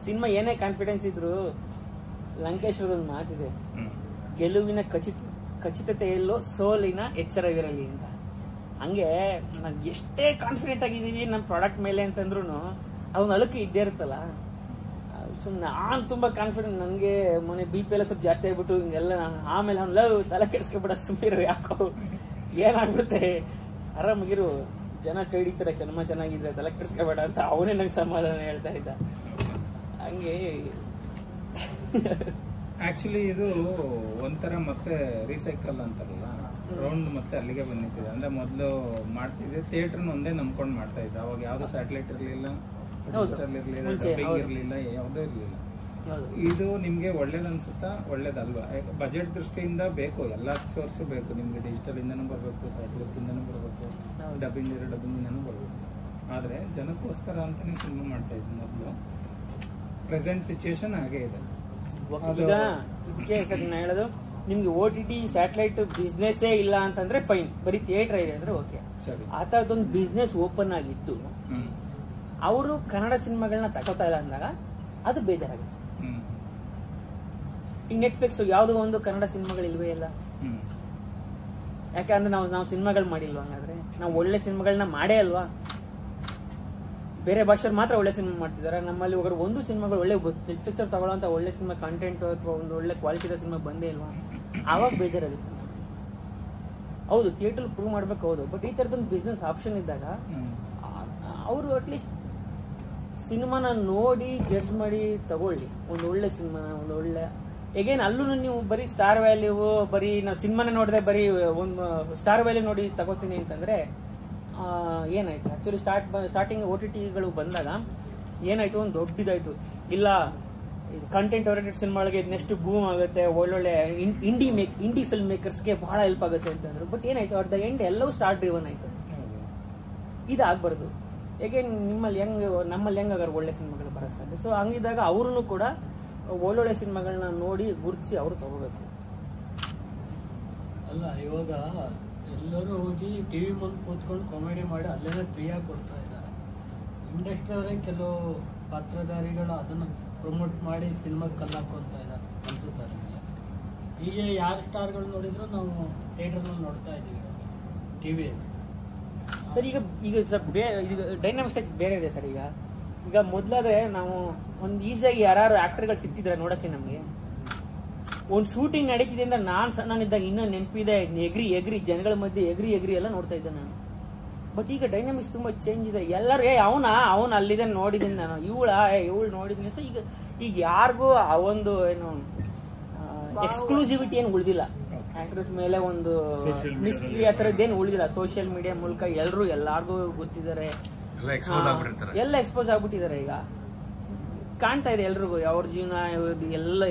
ಸಿನಿಮಾ ಏನೇ ಕಾನ್ಫಿಡೆನ್ಸ್ ಇದ್ರು, ಲಂಕೇಶ್ವರದೊಂದು ಮಾತಿದೆ, ಗೆಲುವಿನ ಖಚಿತತೆಯಲ್ಲೋ ಸೋಲಿನ ಎಚ್ಚರವಿರಲಿ ಅಂತ. ಹಂಗೆ ನಾನು ಎಷ್ಟೇ ಕಾನ್ಫಿಡೆಂಟ್ ಆಗಿದ್ದೀವಿ ನಮ್ಮ ಪ್ರಾಡಕ್ಟ್ ಮೇಲೆ ಅಂತಂದ್ರೂ ಅವನ ಅಳುಕು ಇದ್ದೇ ಇರುತ್ತಲ್ಲ. ಸುಮ್ಮನೆ ನಾನು ತುಂಬಾ ಕಾನ್ಫಿಡೆಂಟ್, ನನಗೆ ಮೊನ್ನೆ BP ಎಲ್ಲ ಸ್ವಲ್ಪ ಜಾಸ್ತಿ ಆಗ್ಬಿಟ್ಟು ಹಿಂಗೆಲ್ಲ. ಆಮೇಲೆ ಅವ್ನು ತಲೆ ಕೆಡ್ಸ್ಕೊಬಿಡ, ಸುಮ್ಮನೆ ಯಾಕೋ ಏನಾಗ್ಬಿಡುತ್ತೆ ಆರಾಮಾಗಿರು, ಜನ ಕೈ ಹಿಡಿತಾರೆ, ಸಿನಿಮಾ ಚೆನ್ನಾಗಿದ್ರೆ ತಲೆ ಕೆಡಿಸ್ಕೋಬೇಡ ಅಂತ ಅವನೇ ನಂಗೆ ಸಮಾಧಾನ ಹೇಳ್ತಾ ಇದ್ದ. ಹಂಗೆ ಆಕ್ಚುಲಿ ಇದು ಒಂಥರ ಮತ್ತೆ ರೀಸೈಕಲ್ ಅಂತಾರಲ್ಲ, ರೌಂಡ್ ಮತ್ತೆ ಅಲ್ಲಿಗೆ ಬಂದಿದೆ. ಅಂದ್ರೆ ಮೊದಲು ಮಾಡ್ತಿದ್ದೆ ಥಿಯೇಟರ್ನ ಒಂದೇ ನಂಬ್ಕೊಂಡು ಮಾಡ್ತಾ ಇದ್ದೆ. ಅವಾಗ ಯಾವ್ದು ಸ್ಯಾಟಲೈಟ್ ಇರಲಿಲ್ಲ, ಡಿಜಿಟಲ್ ಇರಲಿಲ್ಲ, ಡಬ್ಬಿಂಗ್ ಇರಲಿಲ್ಲ, ಯಾವುದೂ ಇರಲಿಲ್ಲ. ಇದು ನಿಮ್ಗೆ ಒಳ್ಳೇದನ್ಸುತ್ತಾ ಒಳ್ಳೇದಲ್ವಾ? ಬಜೆಟ್ ದೃಷ್ಟಿಯಿಂದ ಬೇಕು, ಎಲ್ಲ ಸೋರ್ಸು ಬೇಕು ನಿಮ್ಗೆ. ಡಿಜಿಟಲ್ ಇಂದನೂ ಬರಬೇಕು, ಸ್ಯಾಟಲೈಟ್ ಇಂದನೂ ಬರಬೇಕು, ಡಬ್ಬಿಂಗ್ ಇಂದನೂ ಬರಬೇಕು. ಆದ್ರೆ ಜನಕ್ಕೋಸ್ಕರ ಅಂತಾನೆ ಸಿನಿಮಾ ಮಾಡ್ತಾ ಇದ್ದೆ ಮೊದಲು. ಪ್ರೆಸೆಂಟ್ ಸಿಚುಯೇಷನ್ ಹಾಗೆ ಇದೆ. ಈಗ ಇದಕ್ಕೆ ಸರ್ ನಾನು ಹೇಳೋದು, ನಿಮ್ಗೆ OTT ಸ್ಯಾಟಲೈಟ್ ಬಿಸ್ನೆಸ್ಸೇ ಇಲ್ಲ ಅಂತಂದ್ರೆ ಫೈನ್, ಬರೀ ಥಿಯೇಟರ್ ಇದೆ ಅಂದ್ರೆ ಓಕೆ. ಆ ಥರದೊಂದು ಬಿಸ್ನೆಸ್ ಓಪನ್ ಆಗಿತ್ತು, ಅವರು ಕನ್ನಡ ಸಿನಿಮಾಗಳನ್ನ ತಗೋತಾ ಇಲ್ಲ ಅಂದಾಗ ಅದು ಬೇಜಾರಾಗುತ್ತೆ. ಈಗ ನೆಟ್ಫ್ಲಿಕ್ಸ್ ಯಾವುದೋ ಒಂದು ಕನ್ನಡ ಸಿನಿಮಾಗಳು ಇಲ್ವೇ ಇಲ್ಲ. ಯಾಕಂದ್ರೆ ನಾವು ಸಿನಿಮಾಗಳು ಮಾಡಿಲ್ವಾ? ಹಂಗಾದ್ರೆ ನಾವು ಒಳ್ಳೆ ಸಿನಿಮಾಗಳನ್ನ ಮಾಡೇ ಅಲ್ವಾ? ಬೇರೆ ಭಾಷೆಯವ್ರು ಮಾತ್ರ ಒಳ್ಳೆ ಸಿನಿಮಾ ಮಾಡ್ತಿದ್ದಾರೆ. ನಮ್ಮಲ್ಲಿ ಹೋಗೋರು ಒಂದು ಸಿನಿಮಾಗಳು ಒಳ್ಳೆ ನೆಟ್ಫ್ಲಿಕ್ಸ್ ಅವ್ರು ತಗೊಳ್ಳೋಂಥ ಒಳ್ಳೆ ಸಿನಿಮಾ ಕಂಟೆಂಟ್ ಅಥವಾ ಒಂದು ಒಳ್ಳೆ ಕ್ವಾಲಿಟಿದ ಸಿನಿಮಾ ಬಂದೇ ಇಲ್ವಾ? ಆವಾಗ ಬೇಜಾರಾಗುತ್ತೆ. ಹೌದು, ಥಿಯೇಟರ್ ಪ್ರೂವ್ ಮಾಡ್ಬೇಕು, ಹೌದು. ಬಟ್ ಈ ಥರದೊಂದು ಬಿಸ್ನೆಸ್ ಆಪ್ಷನ್ ಇದ್ದಾಗ ಅವರು ಅಟ್ಲೀಸ್ಟ್ ಸಿನಿಮಾನ ನೋಡಿ ಜಡ್ಜ್ ಮಾಡಿ ತಗೊಳ್ಳಿ. ಒಂದು ಒಳ್ಳೆ ಸಿನಿಮಾನ, ಒಂದು ಒಳ್ಳೆ ಎಗೇನ್ ಅಲ್ಲೂ ನೀವು ಬರೀ ಸ್ಟಾರ್ ವ್ಯಾಲ್ಯೂ, ಬರೀ ನಾವು ಸಿನಿಮಾನ ನೋಡಿದ್ರೆ ಬರೀ ಒಂದು ಸ್ಟಾರ್ ವ್ಯಾಲ್ಯೂ ನೋಡಿ ತಗೋತೀನಿ ಅಂತಂದ್ರೆ ಏನಾಯ್ತು? ಆಕ್ಚುಲಿ ಸ್ಟಾರ್ಟಿಂಗ್ OTTಗಳು ಬಂದಾಗ ಏನಾಯ್ತು, ಒಂದು ದೊಡ್ಡದಾಯ್ತು. ಇಲ್ಲ, ಕಂಟೆಂಟ್ ಓರಿಯೆಂಟೆಡ್ ಸಿನಿಮಾಗಳಿಗೆ ನೆಕ್ಸ್ಟ್ ಬೂಮ್ ಆಗುತ್ತೆ, ಒಳ್ಳೊಳ್ಳೆ ಇಂಡಿ ಫಿಲ್ಮ್ ಮೇಕರ್ಸ್ಗೆ ಬಹಳ ಹೆಲ್ಪ್ ಆಗುತ್ತೆ ಅಂತಂದ್ರು. ಬಟ್ ಏನಾಯ್ತು, ಅಟ್ ದ ಎಂಡ್ ಎಲ್ಲವೂ ಸ್ಟಾರ್ ಡ್ರಿವನ್ ಆಯ್ತು. ಇದಾಗಬಾರ್ದು. ಹೇಗೆ ನಮ್ಮಲ್ಲಿ ಹೆಂಗಾಗ ಒಳ್ಳೆ ಸಿನಿಮಾಗಳು ಬರೋಕ್ಕೆ ಸಾಧ್ಯ? ಸೊ ಹಂಗಿದ್ದಾಗ ಅವ್ರೂ ಕೂಡ ಒಳ್ಳೊಳ್ಳೆ ಸಿನಿಮಾಗಳನ್ನ ನೋಡಿ ಗುರುತಿಸಿ ಅವರು ತಗೋಬೇಕು. ಅಲ್ಲ, ಇವಾಗ ಎಲ್ಲರೂ ಹೋಗಿ ಟಿವಿ ಮುಂದೆ ಕೂತ್ಕೊಂಡು ಕಾಮಿಡಿ ಮಾಡಿ ಅಲ್ಲೇನೇ ಫ್ರೀಯಾಗಿ ಕೊಡ್ತಾ ಇದ್ದಾರೆ. ಇಂಡಸ್ಟ್ರಿ ಅವರೇ ಕೆಲವು ಪಾತ್ರಧಾರಿಗಳು ಅದನ್ನು ಪ್ರಮೋಟ್ ಮಾಡಿ ಸಿನಿಮಾಗೆ ಕಲ್ಲಾಕೊಂತ ಇದ್ದಾರೆ ಅನ್ಸುತ್ತೆ ನಿಮಗೆ. ಹೀಗೆ ಯಾರು ಸ್ಟಾರ್ಗಳು ನೋಡಿದ್ರು ನಾವು ಥಿಯೇಟರ್ನಲ್ಲಿ ನೋಡ್ತಾ ಇದ್ದೀವಿ ಇವಾಗ ಟಿವಿಯಲ್ಲಿ. ಸರ್ ಈಗ ಡೈನಾಮಿಕ್ಸ್ ಬೇರೆ ಇದೆ ಸರ್. ಈಗ ಮೊದಲಾದ್ರೆ ನಾವು ಒಂದು ಈಸಿಯಾಗಿ ಯಾರು ಆಕ್ಟರ್ಗಳು ಸಿಗ್ತಿದ್ರೆ ನೋಡಕ್ಕೆ, ನಮಗೆ ಒಂದು ಶೂಟಿಂಗ್ ನಡೀತಿದೆ ಅಂದ್ರೆ ನಾನು ಸಣ್ಣನಿದ್ದಾಗ ಇನ್ನೂ ನೆನಪಿದೆ, ಎಗ್ರಿ ಜನಗಳ ಮಧ್ಯೆ ಎಗ್ರಿ ಎಲ್ಲ ನೋಡ್ತಾ ಇದ್ದೆ ನಾನು. ಬಟ್ ಈಗ ಡೈನಾಮಿಕ್ಸ್ ತುಂಬಾ ಚೇಂಜ್ ಇದೆ. ಎಲ್ಲರೂ ಅವನು ಅಲ್ಲಿದೆ ನೋಡಿದ್ದೀನಿ ನಾನು, ಇವಳು ನೋಡಿದ್ದೀನಿ. ಸೊ ಈಗ ಯಾರಿಗೂ ಆ ಒಂದು ಏನು ಎಕ್ಸ್ಕ್ಲೂಸಿವಿಟಿ ಏನು ಉಳಿದಿಲ್ಲ. ಆಕ್ಟ್ರೆಸ್ ಮೇಲೆ ಒಂದು ಮಿಸ್ಟ್ರಿ ಆ ಥರದ್ದೇನು ಉಳಿದಿಲ್ಲ. ಸೋಷಿಯಲ್ ಮೀಡಿಯಾ ಮೂಲಕ ಎಲ್ಲಾರ್ಗೂ ಗೊತ್ತಿದ್ದಾರೆ, ಎಲ್ಲ ಎಕ್ಸ್ಪೋಸ್ ಆಗ್ಬಿಟ್ಟಿದ್ದಾರೆ. ಈಗ ಕಾಣ್ತಾ ಇದೆ ಎಲ್ರಿಗೂ ಅವ್ರ ಜೀವನ ಎಲ್ಲ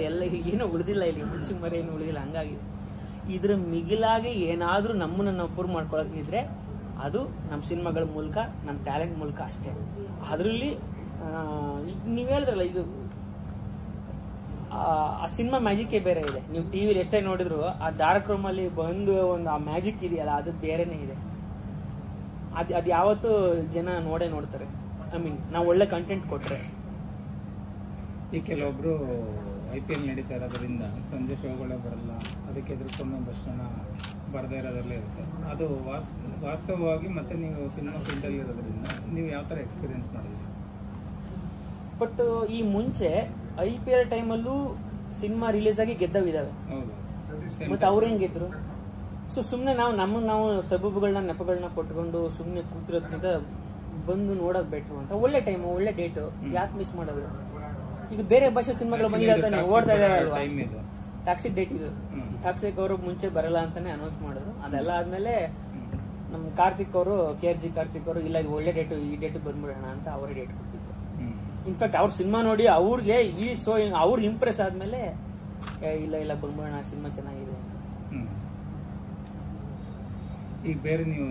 ಏನು ಉಳಿದಿಲ್ಲ, ಇಲ್ಲಿ ಮುಂಚೆ ಮರೆ ಏನು ಉಳಿದಿಲ್ಲ. ಹಂಗಾಗಿ ಇದ್ರ ಮಿಗಿಲಾಗಿ ಏನಾದ್ರೂ ನಮ್ಮನ್ನ ನಾವು ಪ್ರೂವ್ ಮಾಡ್ಕೊಳಕಿದ್ರೆ ಅದು ನಮ್ಮ ಸಿನಿಮಾಗಳ ಮೂಲಕ, ನಮ್ಮ ಟ್ಯಾಲೆಂಟ್ ಮೂಲಕ ಅಷ್ಟೇ. ಅದರಲ್ಲಿ ನೀವು ಹೇಳಿದ್ರಲ್ಲ, ಇದು ಆ ಸಿನಿಮಾ ಮ್ಯಾಜಿಕ್ಕೇ ಬೇರೆ ಇದೆ. ನೀವು ಟಿವಿಲಿ ಎಷ್ಟೇ ನೋಡಿದ್ರು ಆ ಡಾರ್ಕ್ ರೂಮ್ ಅಲ್ಲಿ ಬಂದು ಒಂದು ಆ ಮ್ಯಾಜಿಕ್ ಇದೆಯಲ್ಲ, ಅದು ಬೇರೆನೇ ಇದೆ. ಅದು ಯಾವತ್ತೂ ಜನ ನೋಡ್ತಾರೆ. ಐ ಮೀನ್ ನಾವು ಒಳ್ಳೆ ಕಂಟೆಂಟ್ ಕೊಟ್ರೆ. ಈ ಕೆಲವೊಬ್ರು IPL ನಡೀತಾ ಇರೋದ್ರಿಂದ ಸಂಜೆ ಶೋಗಳೇ ಬರಲ್ಲ, ಅದಕ್ಕೆ ಎದುರ್ಕೊಂಡು ಒಂದಷ್ಟು ಜನ ಬರದೇ ಇರೋದ್ರಲ್ಲೇ ಇರುತ್ತೆ. ಅದು ವಾಸ್ತವವಾಗಿ ಮತ್ತೆ ನೀವು ಸಿನಿಮಾ ಫೀಲ್ಡಲ್ಲಿ ಇರೋದ್ರಿಂದ ನೀವು ಯಾವ ಥರ ಎಕ್ಸ್ಪೀರಿಯನ್ಸ್ ಮಾಡಿದ್ರಿ? ಬಟ್ ಈ ಮುಂಚೆ IPL ಟೈಮಲ್ಲೂ ಸಿನಿಮಾ ರಿಲೀಸ್ ಆಗಿ ಗೆದ್ದವಿದಾವೆ. ಮತ್ತೆ ಅವ್ರು ಹೆಂಗ್ ಗೆದ್ರು? ಸೊ ಸುಮ್ಮನೆ ನಾವು ಸಬೂಬುಗಳನ್ನ ನೆಪಗಳನ್ನ ಕೊಟ್ಕೊಂಡು ಸುಮ್ಮನೆ ಕೂತಿರೋದ್ರಿಂದ ಬಂದು ನೋಡೋದು ಬೆಟ್ರು ಅಂತ. ಒಳ್ಳೆ ಟೈಮ್, ಒಳ್ಳೆ ಡೇಟ್, ಯಾಕೆ ಮಿಸ್ ಮಾಡೋದು? ಈಗ ಬೇರೆ ಭಾಷೆ ಸಿನಿಮಾಗಳು ಬಂದಿದ್ದಾನೆ, ಓಡ್ತಾ ಇದಾವೆ ಅಲ್ವಾ. ಟಾಕ್ಸಿಕ್ ಡೇಟ್ ಇದು. ಟಾಕ್ಸಿಕ್ ಅವರು ಮುಂಚೆ ಬರಲ್ಲ ಅಂತಾನೆ ಅನೌನ್ಸ್ ಮಾಡಿದ್ರು. ಅದೆಲ್ಲ ಆದ್ಮೇಲೆ ನಮ್ಮ ಕಾರ್ತಿಕ್ ಅವರು, KRG ಕಾರ್ತಿಕ್ ಅವರು, ಇಲ್ಲ ಇದು ಒಳ್ಳೆ ಡೇಟು, ಈ ಡೇಟ್ ಬಂದ್ಬಿಡೋಣ ಅಂತ ಅವರೇ ಡೇಟ್ ಕೊಟ್ಟಿದ್ರು. ಇನ್ಫ್ಯಾಕ್ಟ್ ಅವ್ರ ಸಿನಿಮಾ ನೋಡಿ ಅವ್ರಿಗೆ ಅವ್ರು ಇಂಪ್ರೆಸ್ ಆದ್ಮೇಲೆ ಇಲ್ಲ ಬಂದ್ಬಿಡೋಣ, ಸಿನಿಮಾ ಚೆನ್ನಾಗಿದೆ. ಈಗ ಬೇರೆ ನೀವು